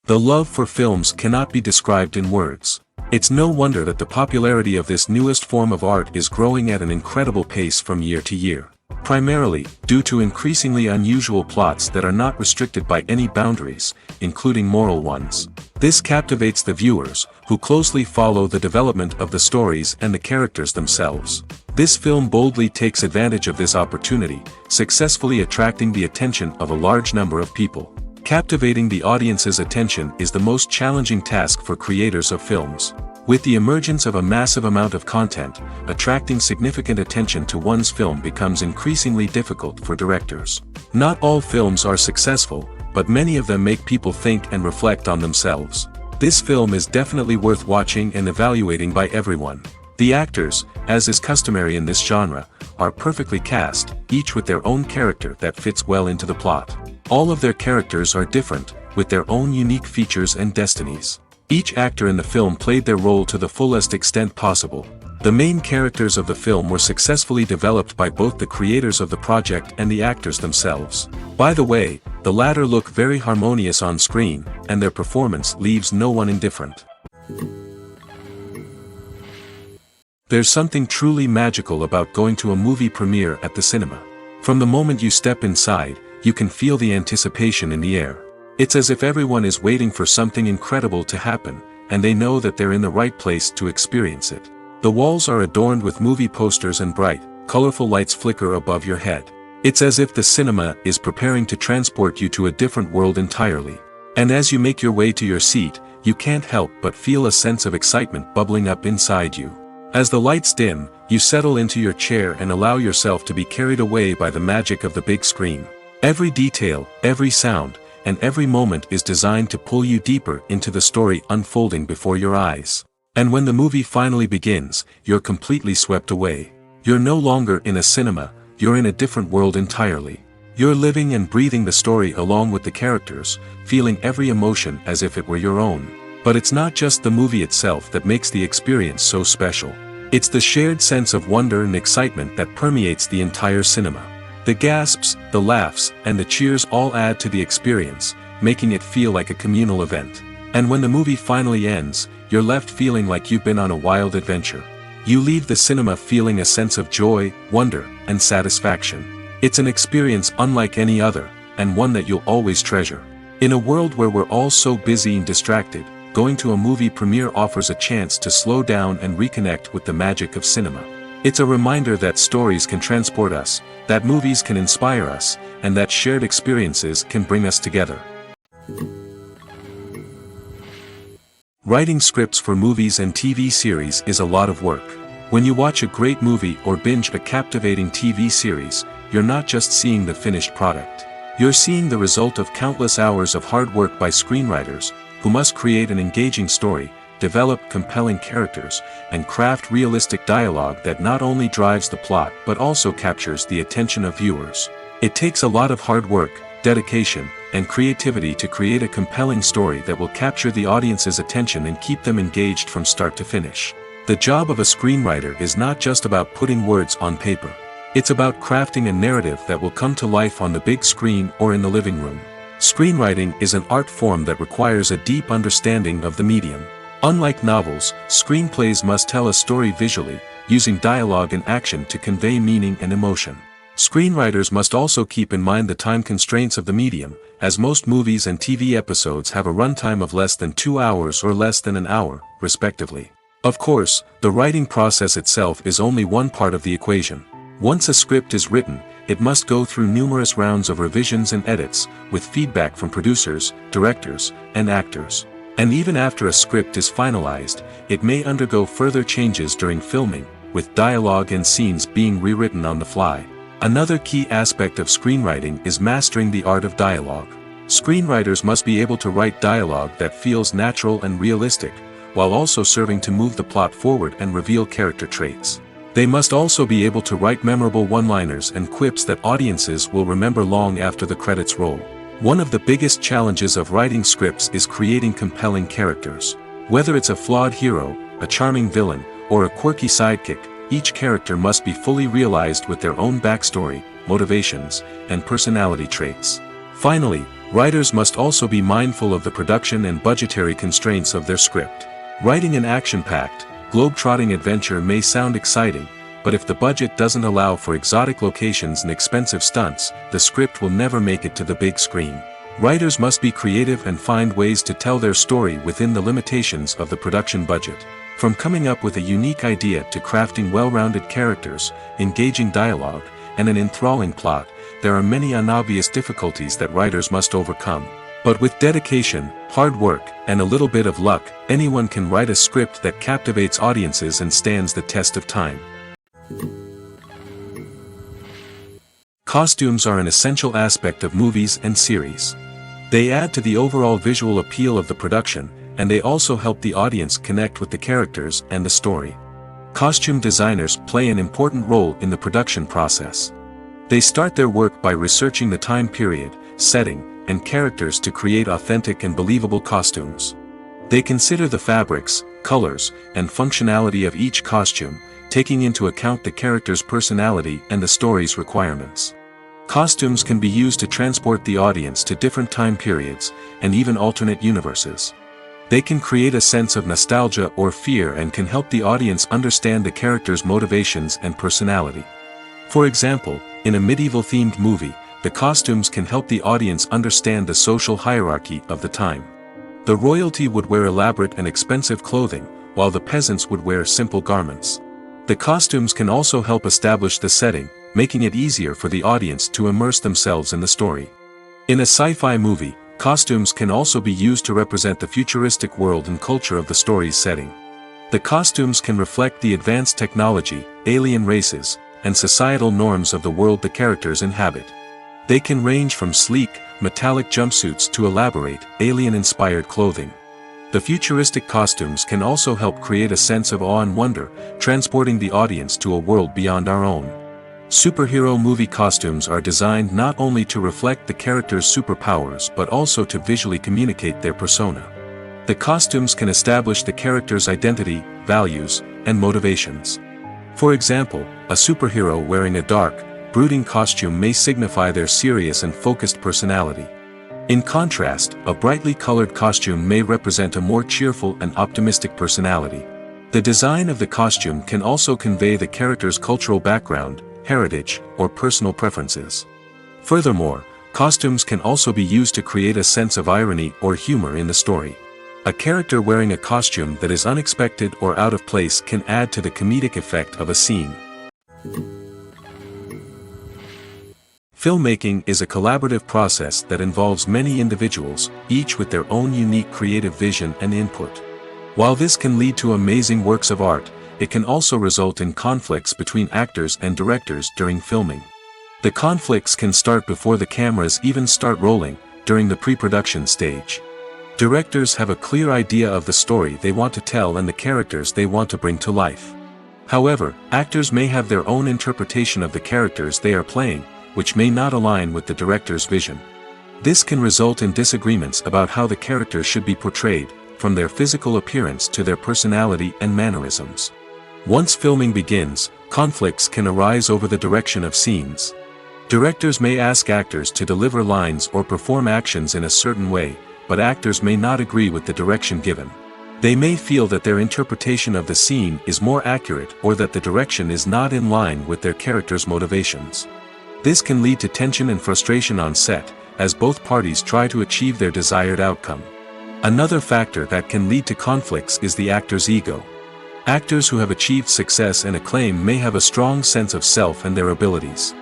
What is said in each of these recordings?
The love for films cannot be described in words. It's no wonder that the popularity of this newest form of art is growing at an incredible pace from year to year. Primarily, due to increasingly unusual plots that are not restricted by any boundaries, including moral ones. This captivates the viewers, who closely follow the development of the stories and the characters themselves. This film boldly takes advantage of this opportunity, successfully attracting the attention of a large number of people. Captivating the audience's attention is the most challenging task for creators of films. With the emergence of a massive amount of content, attracting significant attention to one's film becomes increasingly difficult for directors. Not all films are successful, but many of them make people think and reflect on themselves. This film is definitely worth watching and evaluating by everyone. The actors, as is customary in this genre, are perfectly cast, each with their own character that fits well into the plot. All of their characters are different, with their own unique features and destinies. Each actor in the film played their role to the fullest extent possible. The main characters of the film were successfully developed by both the creators of the project and the actors themselves. By the way, the latter look very harmonious on screen, and their performance leaves no one indifferent. There's something truly magical about going to a movie premiere at the cinema. From the moment you step inside, you can feel the anticipation in the air. It's as if everyone is waiting for something incredible to happen, and they know that they're in the right place to experience it. The walls are adorned with movie posters and bright, colorful lights flicker above your head. It's as if the cinema is preparing to transport you to a different world entirely. And as you make your way to your seat, you can't help but feel a sense of excitement bubbling up inside you. As the lights dim, you settle into your chair and allow yourself to be carried away by the magic of the big screen. Every detail, every sound, and every moment is designed to pull you deeper into the story unfolding before your eyes. And when the movie finally begins, you're completely swept away. You're no longer in a cinema, you're in a different world entirely. You're living and breathing the story along with the characters, feeling every emotion as if it were your own. But it's not just the movie itself that makes the experience so special. It's the shared sense of wonder and excitement that permeates the entire cinema. The gasps, the laughs, and the cheers all add to the experience, making it feel like a communal event. And when the movie finally ends, you're left feeling like you've been on a wild adventure. You leave the cinema feeling a sense of joy, wonder, and satisfaction. It's an experience unlike any other, and one that you'll always treasure. In a world where we're all so busy and distracted, going to a movie premiere offers a chance to slow down and reconnect with the magic of cinema. It's a reminder that stories can transport us, that movies can inspire us, and that shared experiences can bring us together. Writing scripts for movies and TV series is a lot of work. When you watch a great movie or binge a captivating TV series, you're not just seeing the finished product. You're seeing the result of countless hours of hard work by screenwriters, who must create an engaging story, develop compelling characters, and craft realistic dialogue that not only drives the plot but also captures the attention of viewers. It takes a lot of hard work, dedication, and creativity to create a compelling story that will capture the audience's attention and keep them engaged from start to finish. The job of a screenwriter is not just about putting words on paper. It's about crafting a narrative that will come to life on the big screen or in the living room. Screenwriting is an art form that requires a deep understanding of the medium. Unlike novels, screenplays must tell a story visually, using dialogue and action to convey meaning and emotion. Screenwriters must also keep in mind the time constraints of the medium, as most movies and TV episodes have a runtime of less than 2 hours or less than an hour, respectively. Of course, the writing process itself is only one part of the equation. Once a script is written, it must go through numerous rounds of revisions and edits, with feedback from producers, directors, and actors. And even after a script is finalized, it may undergo further changes during filming, with dialogue and scenes being rewritten on the fly. Another key aspect of screenwriting is mastering the art of dialogue. Screenwriters must be able to write dialogue that feels natural and realistic, while also serving to move the plot forward and reveal character traits. They must also be able to write memorable one-liners and quips that audiences will remember long after the credits roll. One of the biggest challenges of writing scripts is creating compelling characters. Whether it's a flawed hero, a charming villain, or a quirky sidekick, each character must be fully realized with their own backstory, motivations, and personality traits. Finally, writers must also be mindful of the production and budgetary constraints of their script. Writing an action-packed, globe-trotting adventure may sound exciting, but if the budget doesn't allow for exotic locations and expensive stunts, the script will never make it to the big screen. Writers must be creative and find ways to tell their story within the limitations of the production budget. From coming up with a unique idea to crafting well-rounded characters, engaging dialogue, and an enthralling plot, there are many unobvious difficulties that writers must overcome. But with dedication, hard work, and a little bit of luck, anyone can write a script that captivates audiences and stands the test of time. Costumes are an essential aspect of movies and series. They add to the overall visual appeal of the production, and they also help the audience connect with the characters and the story. Costume designers play an important role in the production process. They start their work by researching the time period, setting, and characters to create authentic and believable costumes. They consider the fabrics, colors, and functionality of each costume, taking into account the character's personality and the story's requirements. Costumes can be used to transport the audience to different time periods, and even alternate universes. They can create a sense of nostalgia or fear and can help the audience understand the character's motivations and personality. For example, in a medieval-themed movie, the costumes can help the audience understand the social hierarchy of the time. The royalty would wear elaborate and expensive clothing, while the peasants would wear simple garments. The costumes can also help establish the setting, making it easier for the audience to immerse themselves in the story. In a sci-fi movie, costumes can also be used to represent the futuristic world and culture of the story's setting. The costumes can reflect the advanced technology, alien races, and societal norms of the world the characters inhabit. They can range from sleek, metallic jumpsuits to elaborate, alien-inspired clothing. The futuristic costumes can also help create a sense of awe and wonder, transporting the audience to a world beyond our own. Superhero movie costumes are designed not only to reflect the character's superpowers but also to visually communicate their persona. The costumes can establish the character's identity, values, and motivations. For example, a superhero wearing a dark, brooding costume may signify their serious and focused personality. In contrast, a brightly colored costume may represent a more cheerful and optimistic personality. The design of the costume can also convey the character's cultural background, heritage, or personal preferences. Furthermore, costumes can also be used to create a sense of irony or humor in the story. A character wearing a costume that is unexpected or out of place can add to the comedic effect of a scene. Filmmaking is a collaborative process that involves many individuals, each with their own unique creative vision and input. While this can lead to amazing works of art, it can also result in conflicts between actors and directors during filming. The conflicts can start before the cameras even start rolling, during the pre-production stage. Directors have a clear idea of the story they want to tell and the characters they want to bring to life. However, actors may have their own interpretation of the characters they are playing, which may not align with the director's vision. This can result in disagreements about how the characters should be portrayed, from their physical appearance to their personality and mannerisms. Once filming begins, conflicts can arise over the direction of scenes. Directors may ask actors to deliver lines or perform actions in a certain way, but actors may not agree with the direction given. They may feel that their interpretation of the scene is more accurate or that the direction is not in line with their character's motivations. This can lead to tension and frustration on set, as both parties try to achieve their desired outcome. Another factor that can lead to conflicts is the actor's ego. Actors who have achieved success and acclaim may have a strong sense of self and their abilities.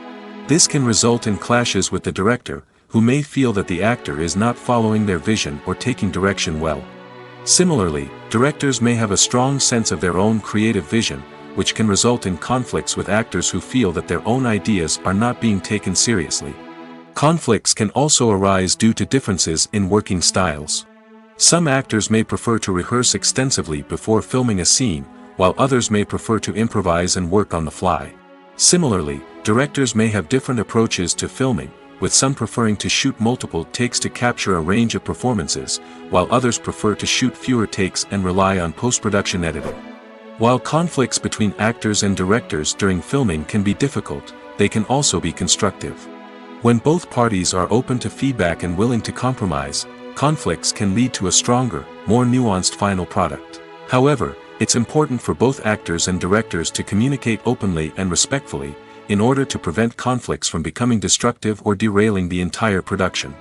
This can result in clashes with the director, who may feel that the actor is not following their vision or taking direction well. Similarly, directors may have a strong sense of their own creative vision, which can result in conflicts with actors who feel that their own ideas are not being taken seriously. Conflicts can also arise due to differences in working styles. Some actors may prefer to rehearse extensively before filming a scene, while others may prefer to improvise and work on the fly. Similarly, directors may have different approaches to filming, with some preferring to shoot multiple takes to capture a range of performances, while others prefer to shoot fewer takes and rely on post-production editing. While conflicts between actors and directors during filming can be difficult, they can also be constructive. When both parties are open to feedback and willing to compromise, conflicts can lead to a stronger, more nuanced final product. However, it's important for both actors and directors to communicate openly and respectfully, in order to prevent conflicts from becoming destructive or derailing the entire production.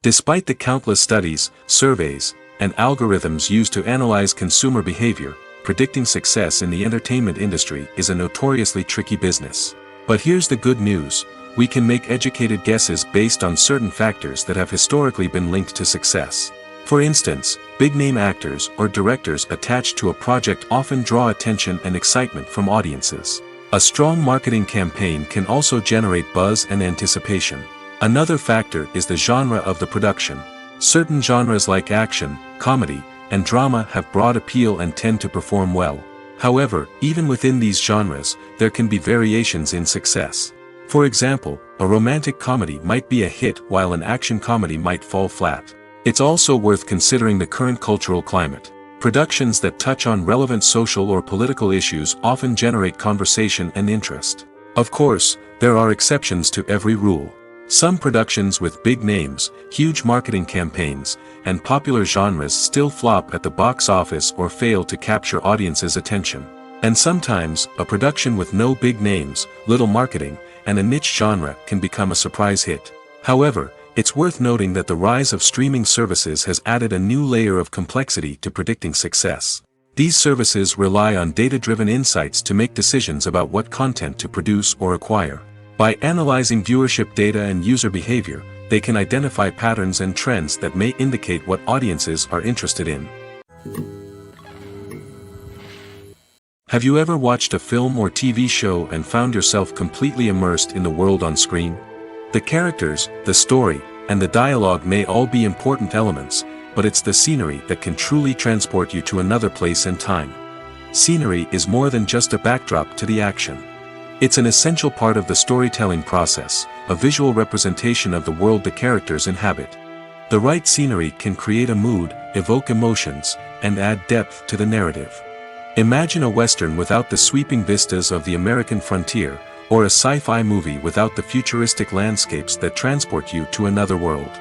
Despite the countless studies, surveys, and algorithms used to analyze consumer behavior, predicting success in the entertainment industry is a notoriously tricky business. But here's the good news: we can make educated guesses based on certain factors that have historically been linked to success. For instance, big-name actors or directors attached to a project often draw attention and excitement from audiences. A strong marketing campaign can also generate buzz and anticipation. Another factor is the genre of the production. Certain genres like action, comedy, and drama have broad appeal and tend to perform well. However, even within these genres, there can be variations in success. For example, a romantic comedy might be a hit while an action comedy might fall flat. It's also worth considering the current cultural climate. Productions that touch on relevant social or political issues often generate conversation and interest. Of course, there are exceptions to every rule. Some productions with big names, huge marketing campaigns, and popular genres still flop at the box office or fail to capture audiences' attention. And sometimes, a production with no big names, little marketing, and a niche genre can become a surprise hit. However, it's worth noting that the rise of streaming services has added a new layer of complexity to predicting success. These services rely on data-driven insights to make decisions about what content to produce or acquire. By analyzing viewership data and user behavior, they can identify patterns and trends that may indicate what audiences are interested in. Have you ever watched a film or TV show and found yourself completely immersed in the world on screen? The characters, the story, and the dialogue may all be important elements, but it's the scenery that can truly transport you to another place and time. Scenery is more than just a backdrop to the action. It's an essential part of the storytelling process, a visual representation of the world the characters inhabit. The right scenery can create a mood, evoke emotions, and add depth to the narrative. Imagine a Western without the sweeping vistas of the American frontier, or a sci-fi movie without the futuristic landscapes that transport you to another world.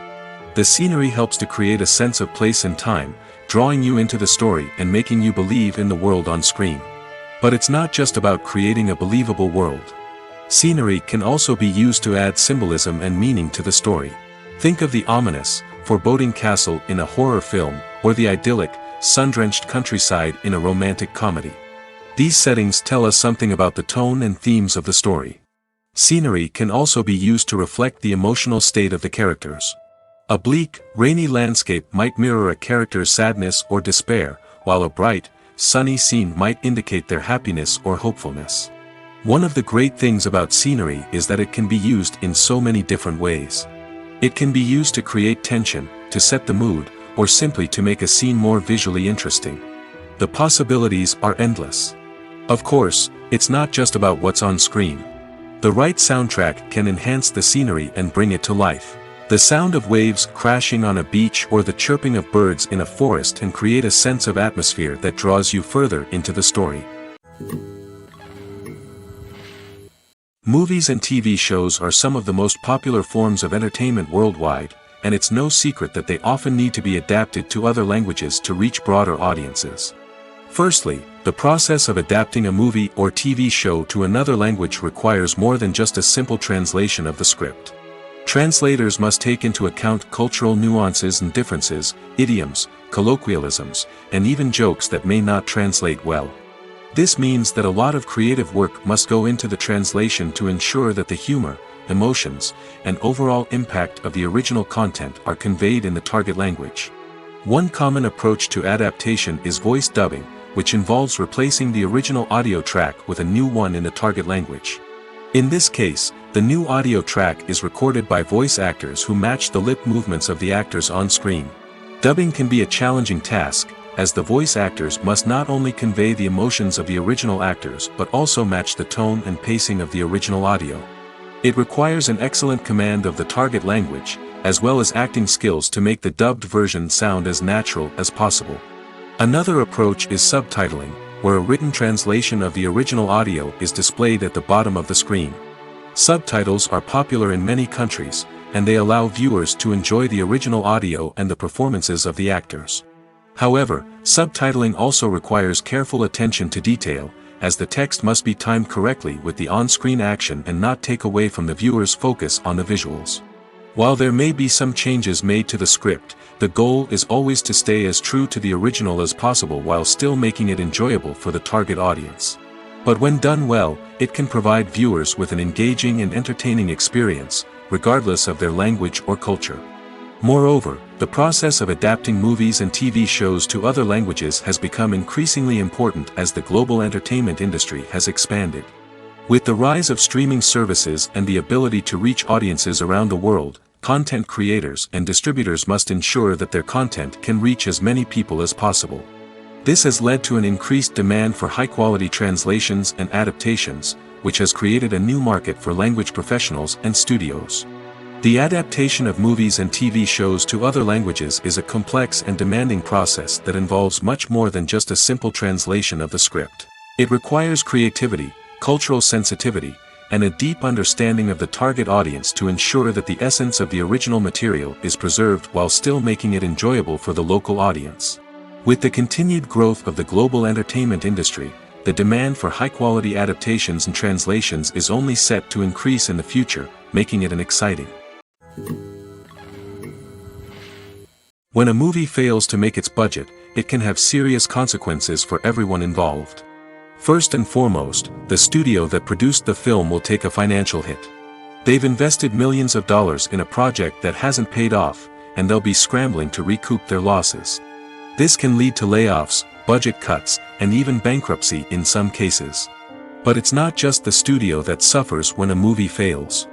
The scenery helps to create a sense of place and time, drawing you into the story and making you believe in the world on screen. But it's not just about creating a believable world. Scenery can also be used to add symbolism and meaning to the story. Think of the ominous, foreboding castle in a horror film, or the idyllic, sun-drenched countryside in a romantic comedy. These settings tell us something about the tone and themes of the story. Scenery can also be used to reflect the emotional state of the characters. A bleak, rainy landscape might mirror a character's sadness or despair, while a bright, sunny scene might indicate their happiness or hopefulness. One of the great things about scenery is that it can be used in so many different ways. It can be used to create tension, to set the mood, or simply to make a scene more visually interesting. The possibilities are endless. Of course, it's not just about what's on screen. The right soundtrack can enhance the scenery and bring it to life. The sound of waves crashing on a beach or the chirping of birds in a forest can create a sense of atmosphere that draws you further into the story. Movies and TV shows are some of the most popular forms of entertainment worldwide, and it's no secret that they often need to be adapted to other languages to reach broader audiences. Firstly, the process of adapting a movie or TV show to another language requires more than just a simple translation of the script. Translators must take into account cultural nuances and differences, idioms, colloquialisms, and even jokes that may not translate well. This means that a lot of creative work must go into the translation to ensure that the humor, emotions, and overall impact of the original content are conveyed in the target language. One common approach to adaptation is voice dubbing, which involves replacing the original audio track with a new one in the target language. In this case, the new audio track is recorded by voice actors who match the lip movements of the actors on screen. Dubbing can be a challenging task, as the voice actors must not only convey the emotions of the original actors but also match the tone and pacing of the original audio. It requires an excellent command of the target language, as well as acting skills to make the dubbed version sound as natural as possible. Another approach is subtitling, where a written translation of the original audio is displayed at the bottom of the screen. Subtitles are popular in many countries, and they allow viewers to enjoy the original audio and the performances of the actors. However, subtitling also requires careful attention to detail, as the text must be timed correctly with the on-screen action and not take away from the viewer's focus on the visuals. While there may be some changes made to the script, the goal is always to stay as true to the original as possible while still making it enjoyable for the target audience. But when done well, it can provide viewers with an engaging and entertaining experience, regardless of their language or culture. Moreover, the process of adapting movies and TV shows to other languages has become increasingly important as the global entertainment industry has expanded. With the rise of streaming services and the ability to reach audiences around the world, content creators and distributors must ensure that their content can reach as many people as possible. This has led to an increased demand for high-quality translations and adaptations, which has created a new market for language professionals and studios. The adaptation of movies and TV shows to other languages is a complex and demanding process that involves much more than just a simple translation of the script. It requires creativity, cultural sensitivity, and a deep understanding of the target audience to ensure that the essence of the original material is preserved while still making it enjoyable for the local audience. With the continued growth of the global entertainment industry, the demand for high-quality adaptations and translations is only set to increase in the future, making it an exciting. When a movie fails to make its budget, it can have serious consequences for everyone involved. First and foremost, the studio that produced the film will take a financial hit. They've invested millions of dollars in a project that hasn't paid off, and they'll be scrambling to recoup their losses. This can lead to layoffs, budget cuts, and even bankruptcy in some cases. But it's not just the studio that suffers when a movie fails.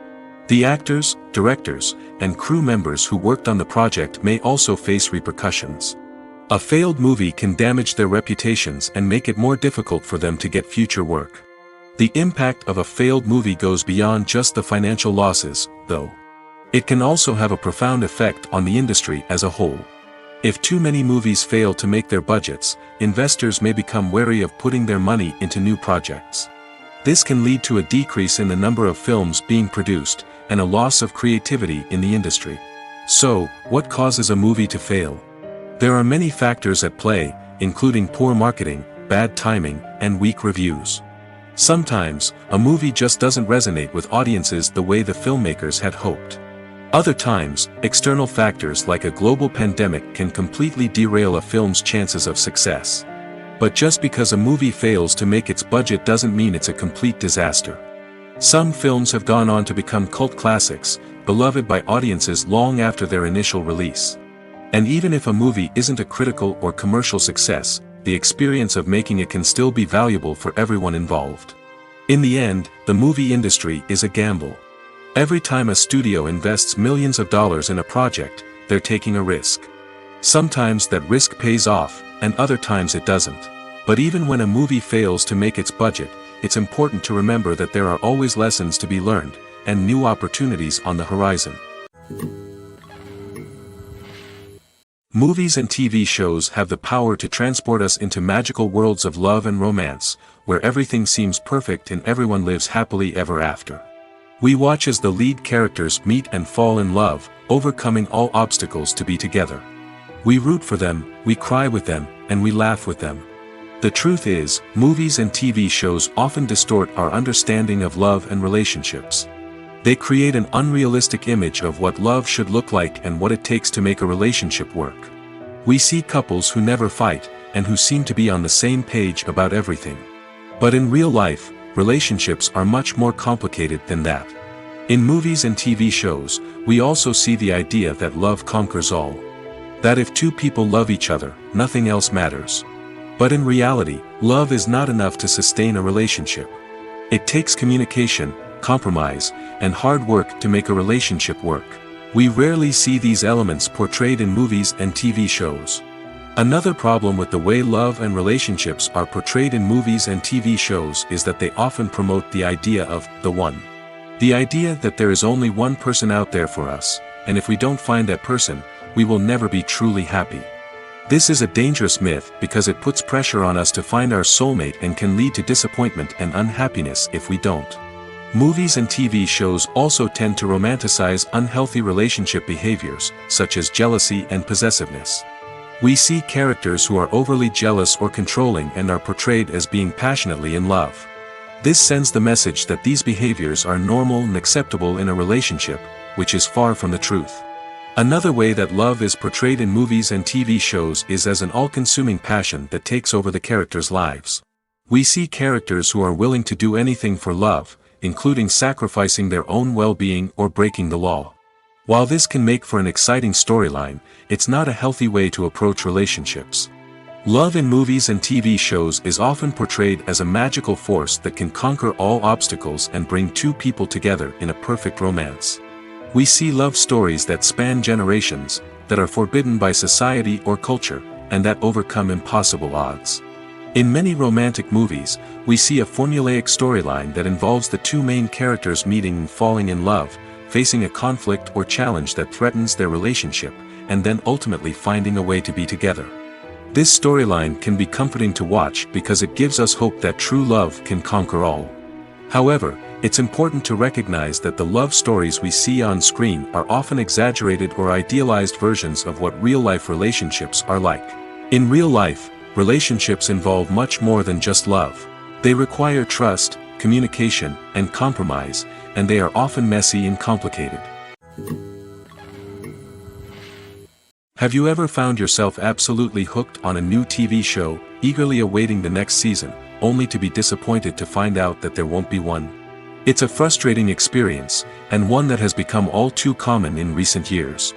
The actors, directors, and crew members who worked on the project may also face repercussions. A failed movie can damage their reputations and make it more difficult for them to get future work. The impact of a failed movie goes beyond just the financial losses, though. It can also have a profound effect on the industry as a whole. If too many movies fail to make their budgets, investors may become wary of putting their money into new projects. This can lead to a decrease in the number of films being produced, and a loss of creativity in the industry. So, what causes a movie to fail? There are many factors at play, including poor marketing, bad timing, and weak reviews. Sometimes, a movie just doesn't resonate with audiences the way the filmmakers had hoped. Other times, external factors like a global pandemic can completely derail a film's chances of success. But just because a movie fails to make its budget doesn't mean it's a complete disaster. Some films have gone on to become cult classics, beloved by audiences long after their initial release. And even if a movie isn't a critical or commercial success, the experience of making it can still be valuable for everyone involved. In the end, the movie industry is a gamble. Every time a studio invests millions of dollars in a project, they're taking a risk. Sometimes that risk pays off, and other times it doesn't. But even when a movie fails to make its budget, it's important to remember that there are always lessons to be learned, and new opportunities on the horizon. Movies and TV shows have the power to transport us into magical worlds of love and romance, where everything seems perfect and everyone lives happily ever after. We watch as the lead characters meet and fall in love, overcoming all obstacles to be together. We root for them, we cry with them, and we laugh with them. The truth is, movies and TV shows often distort our understanding of love and relationships. They create an unrealistic image of what love should look like and what it takes to make a relationship work. We see couples who never fight, and who seem to be on the same page about everything. But in real life, relationships are much more complicated than that. In movies and TV shows, we also see the idea that love conquers all. That if two people love each other, nothing else matters. But in reality, love is not enough to sustain a relationship. It takes communication, compromise, and hard work to make a relationship work. We rarely see these elements portrayed in movies and TV shows. Another problem with the way love and relationships are portrayed in movies and TV shows is that they often promote the idea of the one. The idea that there is only one person out there for us, and if we don't find that person, we will never be truly happy. This is a dangerous myth because it puts pressure on us to find our soulmate and can lead to disappointment and unhappiness if we don't. Movies and TV shows also tend to romanticize unhealthy relationship behaviors, such as jealousy and possessiveness. We see characters who are overly jealous or controlling and are portrayed as being passionately in love. This sends the message that these behaviors are normal and acceptable in a relationship, which is far from the truth. Another way that love is portrayed in movies and TV shows is as an all-consuming passion that takes over the characters' lives. We see characters who are willing to do anything for love, including sacrificing their own well-being or breaking the law. While this can make for an exciting storyline, it's not a healthy way to approach relationships. Love in movies and TV shows is often portrayed as a magical force that can conquer all obstacles and bring two people together in a perfect romance. We see love stories that span generations, that are forbidden by society or culture, and that overcome impossible odds. In many romantic movies, we see a formulaic storyline that involves the two main characters meeting and falling in love, facing a conflict or challenge that threatens their relationship, and then ultimately finding a way to be together. This storyline can be comforting to watch because it gives us hope that true love can conquer all. However, it's important to recognize that the love stories we see on screen are often exaggerated or idealized versions of what real-life relationships are like. In real life, relationships involve much more than just love. They require trust, communication, and compromise, and they are often messy and complicated. Have you ever found yourself absolutely hooked on a new TV show, eagerly awaiting the next season, only to be disappointed to find out that there won't be one? It's a frustrating experience, and one that has become all too common in recent years.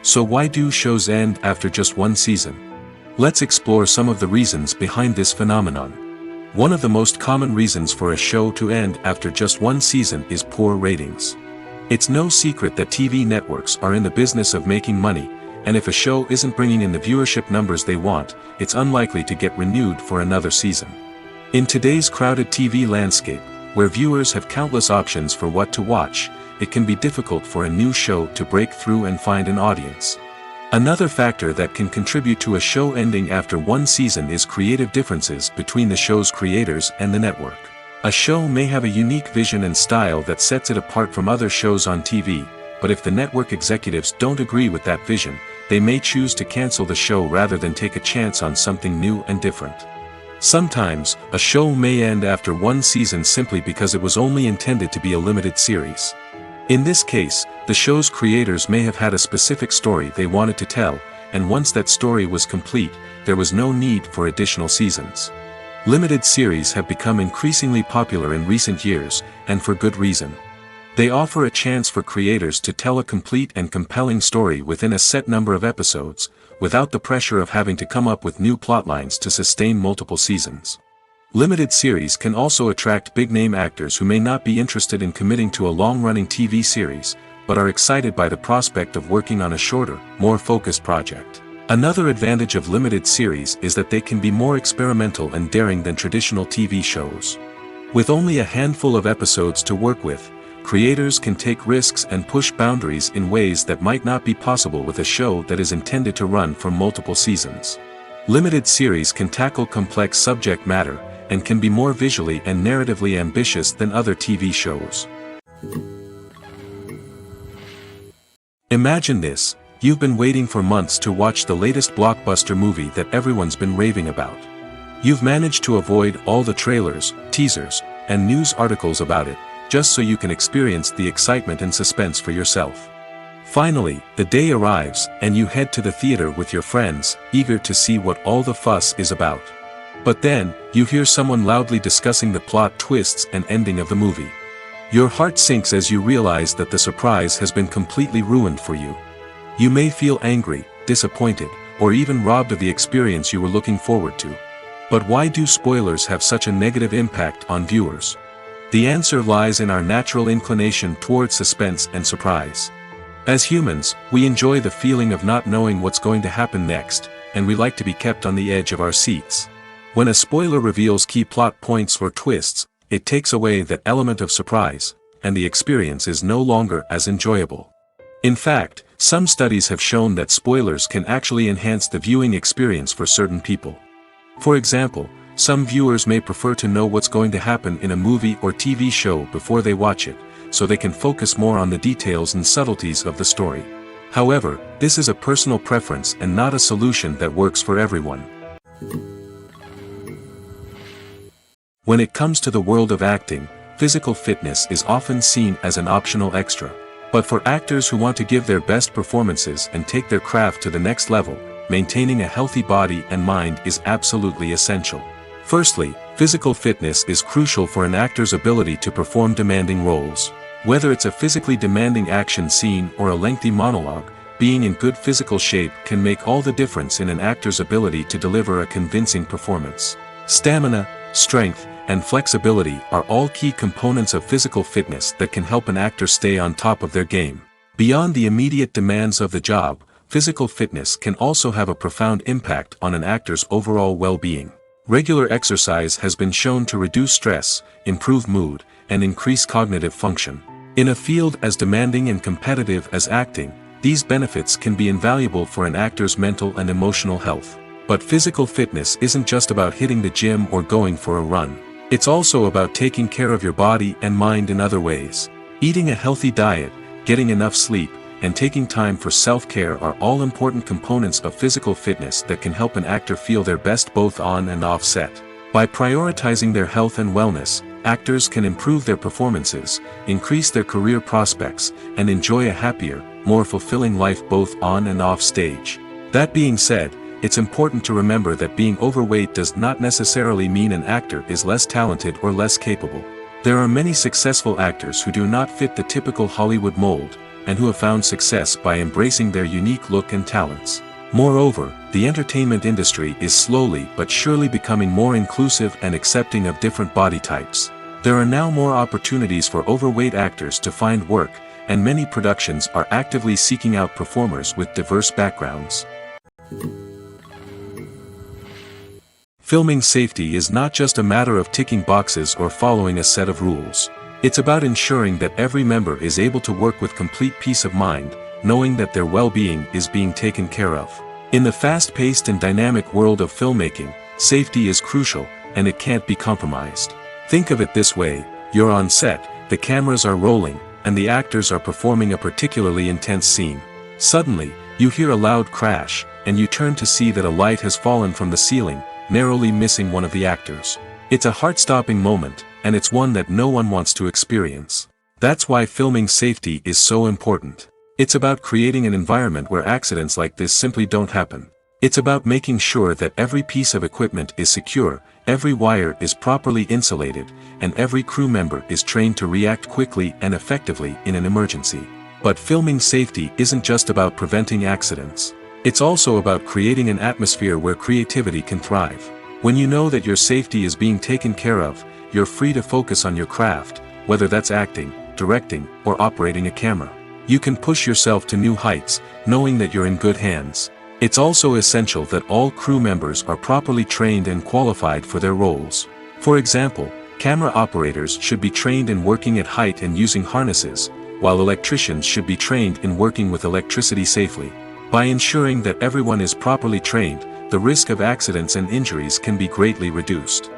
So why do shows end after just one season? Let's explore some of the reasons behind this phenomenon. One of the most common reasons for a show to end after just one season is poor ratings. It's no secret that TV networks are in the business of making money, and if a show isn't bringing in the viewership numbers they want, it's unlikely to get renewed for another season. In today's crowded TV landscape, where viewers have countless options for what to watch, it can be difficult for a new show to break through and find an audience. Another factor that can contribute to a show ending after one season is creative differences between the show's creators and the network. A show may have a unique vision and style that sets it apart from other shows on TV, but if the network executives don't agree with that vision, they may choose to cancel the show rather than take a chance on something new and different. Sometimes, a show may end after one season simply because it was only intended to be a limited series. In this case, the show's creators may have had a specific story they wanted to tell, and once that story was complete, there was no need for additional seasons. Limited series have become increasingly popular in recent years, and for good reason. They offer a chance for creators to tell a complete and compelling story within a set number of episodes, without the pressure of having to come up with new plotlines to sustain multiple seasons. Limited series can also attract big-name actors who may not be interested in committing to a long-running TV series, but are excited by the prospect of working on a shorter, more focused project. Another advantage of limited series is that they can be more experimental and daring than traditional TV shows. With only a handful of episodes to work with, creators can take risks and push boundaries in ways that might not be possible with a show that is intended to run for multiple seasons. Limited series can tackle complex subject matter, and can be more visually and narratively ambitious than other TV shows. Imagine this: you've been waiting for months to watch the latest blockbuster movie that everyone's been raving about. You've managed to avoid all the trailers, teasers, and news articles about it, just so you can experience the excitement and suspense for yourself. Finally, the day arrives, and you head to the theater with your friends, eager to see what all the fuss is about. But then, you hear someone loudly discussing the plot twists and ending of the movie. Your heart sinks as you realize that the surprise has been completely ruined for you. You may feel angry, disappointed, or even robbed of the experience you were looking forward to. But why do spoilers have such a negative impact on viewers? The answer lies in our natural inclination toward suspense and surprise. As humans, we enjoy the feeling of not knowing what's going to happen next, and we like to be kept on the edge of our seats. When a spoiler reveals key plot points or twists, it takes away that element of surprise, and the experience is no longer as enjoyable. In fact, Some studies have shown that spoilers can actually enhance the viewing experience for certain people. For example, some viewers may prefer to know what's going to happen in a movie or TV show before they watch it, so they can focus more on the details and subtleties of the story. However, this is a personal preference and not a solution that works for everyone. When it comes to the world of acting, physical fitness is often seen as an optional extra. But for actors who want to give their best performances and take their craft to the next level, maintaining a healthy body and mind is absolutely essential. Firstly, physical fitness is crucial for an actor's ability to perform demanding roles. Whether it's a physically demanding action scene or a lengthy monologue, being in good physical shape can make all the difference in an actor's ability to deliver a convincing performance. Stamina, strength, and flexibility are all key components of physical fitness that can help an actor stay on top of their game. Beyond the immediate demands of the job, physical fitness can also have a profound impact on an actor's overall well-being. Regular exercise has been shown to reduce stress, improve mood, and increase cognitive function. In a field as demanding and competitive as acting, these benefits can be invaluable for an actor's mental and emotional health. But physical fitness isn't just about hitting the gym or going for a run. It's also about taking care of your body and mind in other ways. Eating a healthy diet, getting enough sleep, and taking time for self-care are all important components of physical fitness that can help an actor feel their best both on and off set. By prioritizing their health and wellness, actors can improve their performances, increase their career prospects, and enjoy a happier, more fulfilling life both on and off stage. That being said, it's important to remember that being overweight does not necessarily mean an actor is less talented or less capable. There are many successful actors who do not fit the typical Hollywood mold, and who have found success by embracing their unique look and talents. Moreover, the entertainment industry is slowly but surely becoming more inclusive and accepting of different body types. There are now more opportunities for overweight actors to find work, and many productions are actively seeking out performers with diverse backgrounds. Filming safety is not just a matter of ticking boxes or following a set of rules. It's about ensuring that every member is able to work with complete peace of mind, knowing that their well-being is being taken care of. In the fast-paced and dynamic world of filmmaking, safety is crucial, and it can't be compromised. Think of it this way: you're on set, the cameras are rolling, and the actors are performing a particularly intense scene. Suddenly, you hear a loud crash, and you turn to see that a light has fallen from the ceiling, narrowly missing one of the actors. It's a heart-stopping moment, and it's one that no one wants to experience. That's why filming safety is so important. It's about creating an environment where accidents like this simply don't happen. It's about making sure that every piece of equipment is secure, every wire is properly insulated, and every crew member is trained to react quickly and effectively in an emergency. But filming safety isn't just about preventing accidents. It's also about creating an atmosphere where creativity can thrive. When you know that your safety is being taken care of, you're free to focus on your craft, whether that's acting, directing, or operating a camera. You can push yourself to new heights, knowing that you're in good hands. It's also essential that all crew members are properly trained and qualified for their roles. For example, camera operators should be trained in working at height and using harnesses, while electricians should be trained in working with electricity safely. By ensuring that everyone is properly trained, the risk of accidents and injuries can be greatly reduced.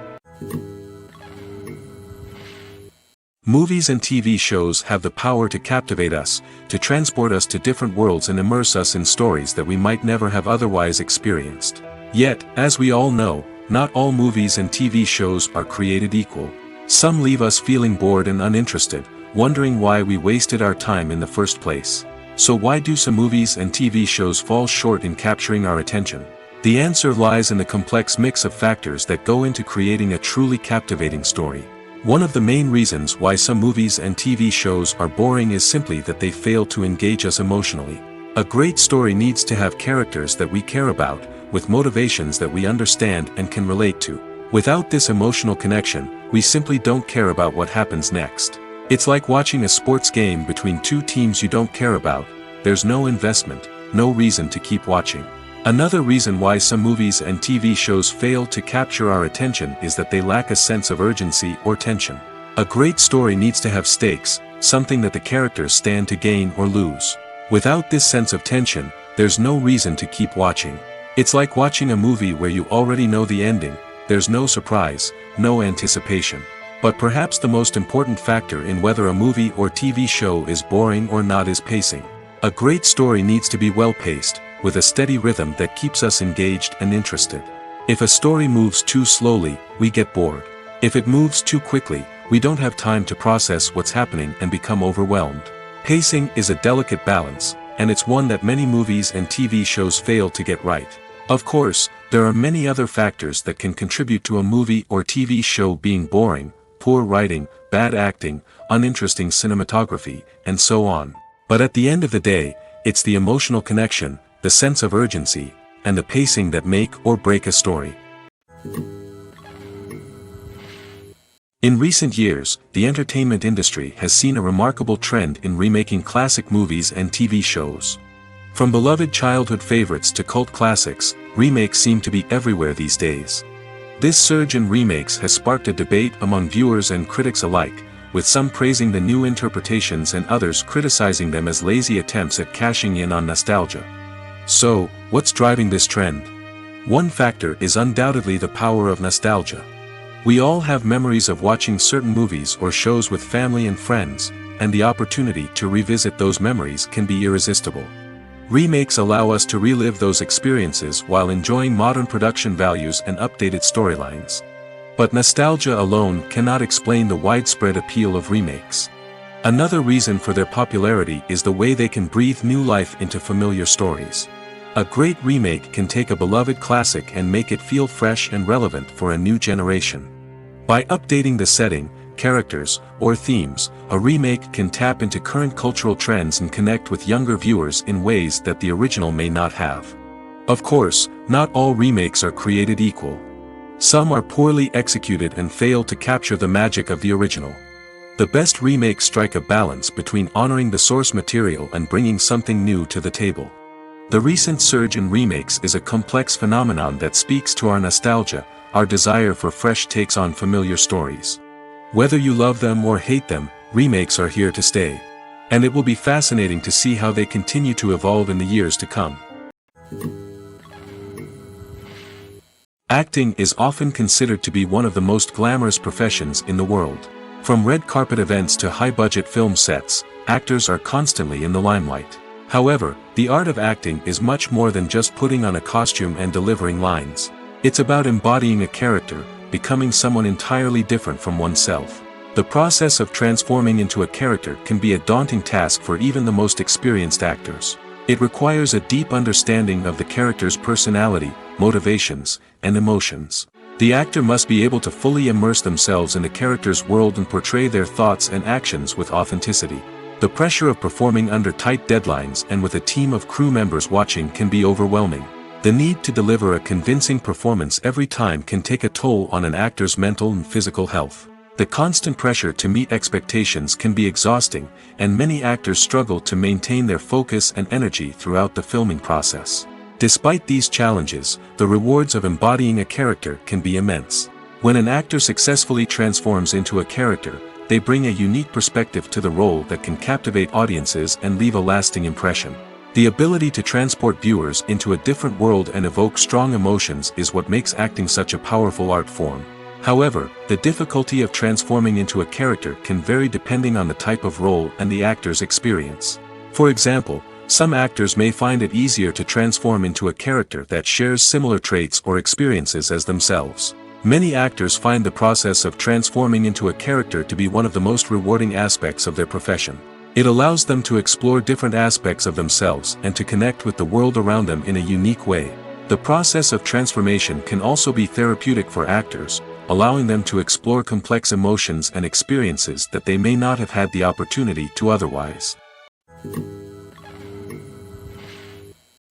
Movies and TV shows have the power to captivate us, to transport us to different worlds and immerse us in stories that we might never have otherwise experienced. Yet, as we all know, not all movies and TV shows are created equal. Some leave us feeling bored and uninterested, wondering why we wasted our time in the first place. So why do some movies and TV shows fall short in capturing our attention? The answer lies in the complex mix of factors that go into creating a truly captivating story. One of the main reasons why some movies and TV shows are boring is simply that they fail to engage us emotionally. A great story needs to have characters that we care about, with motivations that we understand and can relate to. Without this emotional connection, we simply don't care about what happens next. It's like watching a sports game between two teams you don't care about. There's no investment, no reason to keep watching. Another reason why some movies and TV shows fail to capture our attention is that they lack a sense of urgency or tension. A great story needs to have stakes, something that the characters stand to gain or lose. Without this sense of tension, there's no reason to keep watching. It's like watching a movie where you already know the ending, there's no surprise, no anticipation. But perhaps the most important factor in whether a movie or TV show is boring or not is pacing. A great story needs to be well-paced, with a steady rhythm that keeps us engaged and interested. If a story moves too slowly, we get bored. If it moves too quickly, we don't have time to process what's happening and become overwhelmed. Pacing is a delicate balance, and it's one that many movies and TV shows fail to get right. Of course, there are many other factors that can contribute to a movie or TV show being boring: poor writing, bad acting, uninteresting cinematography, and so on. But at the end of the day, it's the emotional connection, the sense of urgency, and the pacing that make or break a story. In recent years, the entertainment industry has seen a remarkable trend in remaking classic movies and TV shows. From beloved childhood favorites to cult classics, remakes seem to be everywhere these days. This surge in remakes has sparked a debate among viewers and critics alike, with some praising the new interpretations and others criticizing them as lazy attempts at cashing in on nostalgia. So, what's driving this trend? One factor is undoubtedly the power of nostalgia. We all have memories of watching certain movies or shows with family and friends, and the opportunity to revisit those memories can be irresistible. Remakes allow us to relive those experiences while enjoying modern production values and updated storylines. But nostalgia alone cannot explain the widespread appeal of remakes. Another reason for their popularity is the way they can breathe new life into familiar stories. A great remake can take a beloved classic and make it feel fresh and relevant for a new generation. By updating the setting, characters, or themes, a remake can tap into current cultural trends and connect with younger viewers in ways that the original may not have. Of course, not all remakes are created equal. Some are poorly executed and fail to capture the magic of the original. The best remakes strike a balance between honoring the source material and bringing something new to the table. The recent surge in remakes is a complex phenomenon that speaks to our nostalgia, our desire for fresh takes on familiar stories. Whether you love them or hate them, remakes are here to stay. And it will be fascinating to see how they continue to evolve in the years to come. Acting is often considered to be one of the most glamorous professions in the world. From red carpet events to high-budget film sets, actors are constantly in the limelight. However, the art of acting is much more than just putting on a costume and delivering lines. It's about embodying a character, becoming someone entirely different from oneself. The process of transforming into a character can be a daunting task for even the most experienced actors. It requires a deep understanding of the character's personality, motivations, and emotions. The actor must be able to fully immerse themselves in the character's world and portray their thoughts and actions with authenticity. The pressure of performing under tight deadlines and with a team of crew members watching can be overwhelming. The need to deliver a convincing performance every time can take a toll on an actor's mental and physical health. The constant pressure to meet expectations can be exhausting, and many actors struggle to maintain their focus and energy throughout the filming process. Despite these challenges, the rewards of embodying a character can be immense. When an actor successfully transforms into a character, they bring a unique perspective to the role that can captivate audiences and leave a lasting impression. The ability to transport viewers into a different world and evoke strong emotions is what makes acting such a powerful art form. However, the difficulty of transforming into a character can vary depending on the type of role and the actor's experience. For example, some actors may find it easier to transform into a character that shares similar traits or experiences as themselves. Many actors find the process of transforming into a character to be one of the most rewarding aspects of their profession. It allows them to explore different aspects of themselves and to connect with the world around them in a unique way. The process of transformation can also be therapeutic for actors, allowing them to explore complex emotions and experiences that they may not have had the opportunity to otherwise.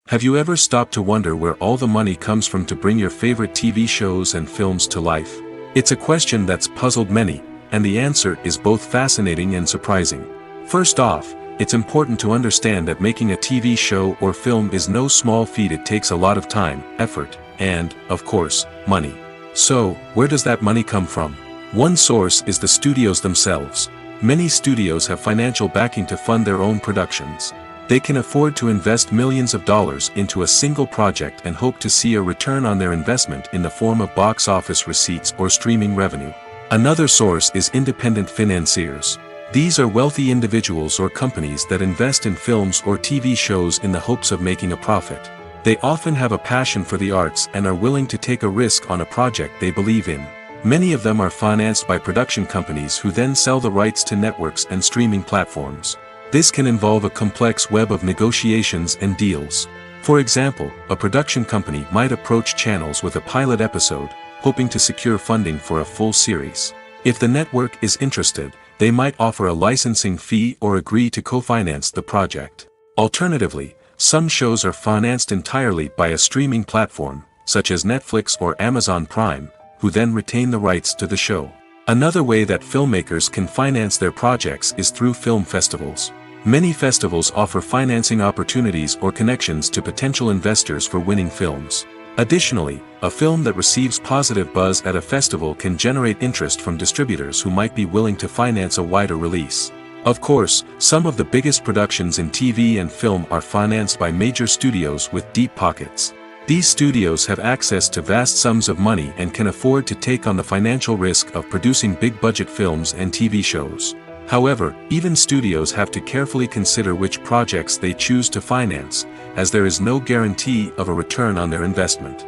Have you ever stopped to wonder where all the money comes from to bring your favorite TV shows and films to life? It's a question that's puzzled many, and the answer is both fascinating and surprising. First off, it's important to understand that making a TV show or film is no small feat. It takes a lot of time, effort, and, of course, money. So, where does that money come from? One source is the studios themselves. Many studios have financial backing to fund their own productions. They can afford to invest millions of dollars into a single project and hope to see a return on their investment in the form of box office receipts or streaming revenue. Another source is independent financiers. These are wealthy individuals or companies that invest in films or TV shows in the hopes of making a profit. They often have a passion for the arts and are willing to take a risk on a project they believe in. Many of them are financed by production companies who then sell the rights to networks and streaming platforms. This can involve a complex web of negotiations and deals. For example, a production company might approach channels with a pilot episode, hoping to secure funding for a full series. If the network is interested, they might offer a licensing fee or agree to co-finance the project. Alternatively, some shows are financed entirely by a streaming platform, such as Netflix or Amazon Prime, who then retain the rights to the show. Another way that filmmakers can finance their projects is through film festivals. Many festivals offer financing opportunities or connections to potential investors for winning films. Additionally, a film that receives positive buzz at a festival can generate interest from distributors who might be willing to finance a wider release. Of course, some of the biggest productions in TV and film are financed by major studios with deep pockets. These studios have access to vast sums of money and can afford to take on the financial risk of producing big-budget films and TV shows. However, even studios have to carefully consider which projects they choose to finance, as there is no guarantee of a return on their investment.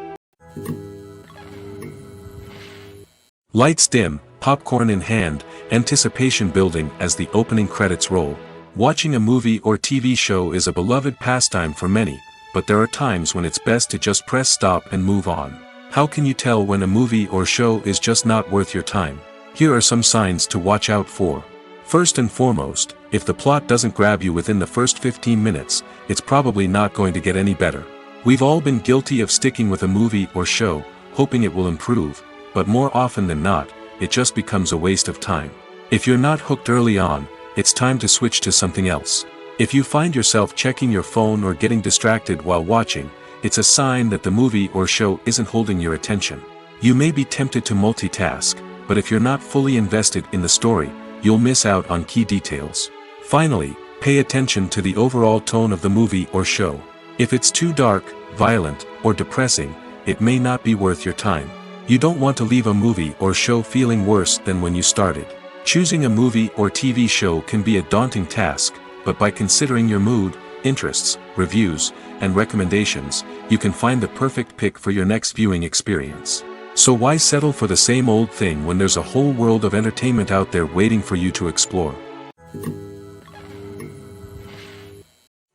Lights dim, popcorn in hand, anticipation building as the opening credits roll. Watching a movie or TV show is a beloved pastime for many, but there are times when it's best to just press stop and move on. How can you tell when a movie or show is just not worth your time? Here are some signs to watch out for. First and foremost, if the plot doesn't grab you within the first 15 minutes, it's probably not going to get any better. We've all been guilty of sticking with a movie or show, hoping it will improve, but more often than not, it just becomes a waste of time. If you're not hooked early on, it's time to switch to something else. If you find yourself checking your phone or getting distracted while watching, it's a sign that the movie or show isn't holding your attention. You may be tempted to multitask, but if you're not fully invested in the story, you'll miss out on key details. Finally, pay attention to the overall tone of the movie or show. If it's too dark, violent, or depressing, it may not be worth your time. You don't want to leave a movie or show feeling worse than when you started. Choosing a movie or TV show can be a daunting task, but by considering your mood, interests, reviews, and recommendations, you can find the perfect pick for your next viewing experience. So why settle for the same old thing when there's a whole world of entertainment out there waiting for you to explore?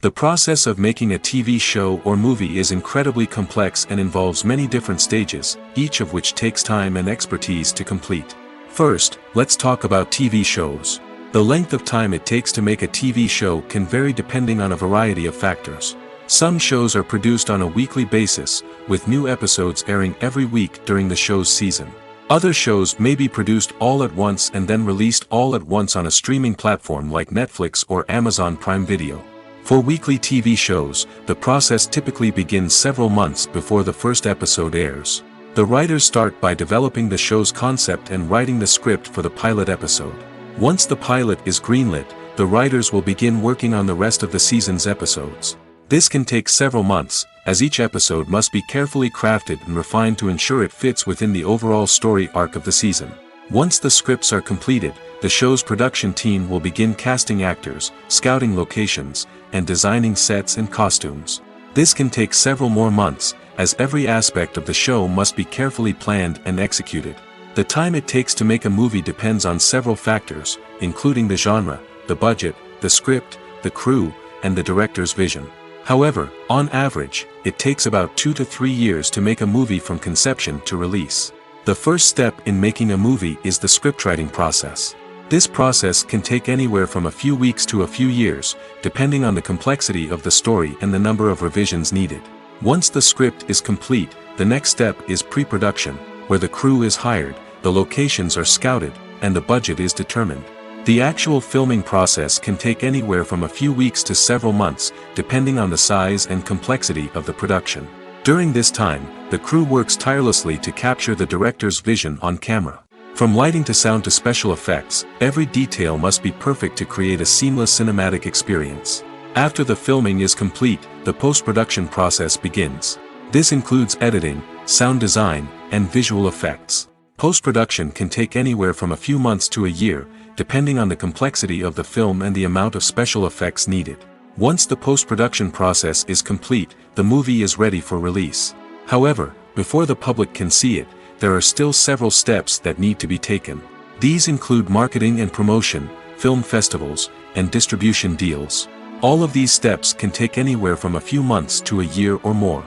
The process of making a TV show or movie is incredibly complex and involves many different stages, each of which takes time and expertise to complete. First, let's talk about TV shows. The length of time it takes to make a TV show can vary depending on a variety of factors. Some shows are produced on a weekly basis, with new episodes airing every week during the show's season. Other shows may be produced all at once and then released all at once on a streaming platform like Netflix or Amazon Prime Video. For weekly TV shows, the process typically begins several months before the first episode airs. The writers start by developing the show's concept and writing the script for the pilot episode. Once the pilot is greenlit, the writers will begin working on the rest of the season's episodes. This can take several months, as each episode must be carefully crafted and refined to ensure it fits within the overall story arc of the season. Once the scripts are completed, the show's production team will begin casting actors, scouting locations, and designing sets and costumes. This can take several more months, as every aspect of the show must be carefully planned and executed. The time it takes to make a movie depends on several factors, including the genre, the budget, the script, the crew, and the director's vision. However, on average, it takes about 2 to 3 years to make a movie from conception to release. The first step in making a movie is the scriptwriting process. This process can take anywhere from a few weeks to a few years, depending on the complexity of the story and the number of revisions needed. Once the script is complete, the next step is pre-production, where the crew is hired, the locations are scouted, and the budget is determined. The actual filming process can take anywhere from a few weeks to several months, depending on the size and complexity of the production. During this time, the crew works tirelessly to capture the director's vision on camera. From lighting to sound to special effects, every detail must be perfect to create a seamless cinematic experience. After the filming is complete, the post-production process begins. This includes editing, sound design, and visual effects. Post-production can take anywhere from a few months to a year, depending on the complexity of the film and the amount of special effects needed. Once the post-production process is complete, the movie is ready for release. However, before the public can see it, there are still several steps that need to be taken. These include marketing and promotion, film festivals, and distribution deals. All of these steps can take anywhere from a few months to a year or more.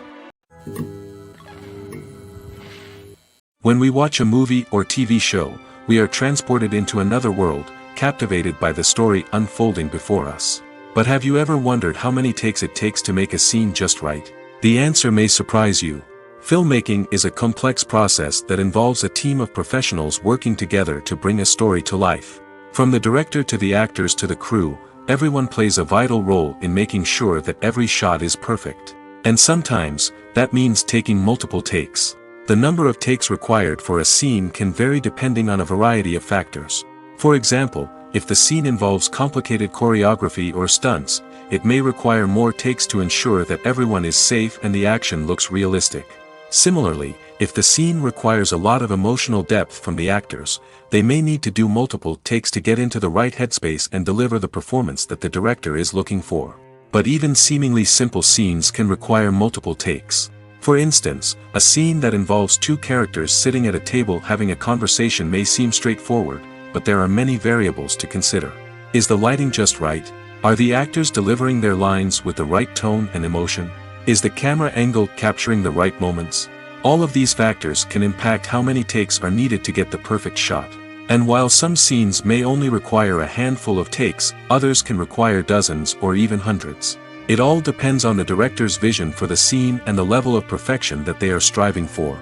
When we watch a movie or TV show, we are transported into another world, captivated by the story unfolding before us. But have you ever wondered how many takes it takes to make a scene just right? The answer may surprise you. Filmmaking is a complex process that involves a team of professionals working together to bring a story to life. From the director to the actors to the crew, everyone plays a vital role in making sure that every shot is perfect. And sometimes, that means taking multiple takes. The number of takes required for a scene can vary depending on a variety of factors. For example, if the scene involves complicated choreography or stunts, it may require more takes to ensure that everyone is safe and the action looks realistic. Similarly, if the scene requires a lot of emotional depth from the actors, they may need to do multiple takes to get into the right headspace and deliver the performance that the director is looking for. But even seemingly simple scenes can require multiple takes. For instance, a scene that involves two characters sitting at a table having a conversation may seem straightforward, but there are many variables to consider. Is the lighting just right? Are the actors delivering their lines with the right tone and emotion? Is the camera angle capturing the right moments? All of these factors can impact how many takes are needed to get the perfect shot. And while some scenes may only require a handful of takes, others can require dozens or even hundreds. It all depends on the director's vision for the scene and the level of perfection that they are striving for.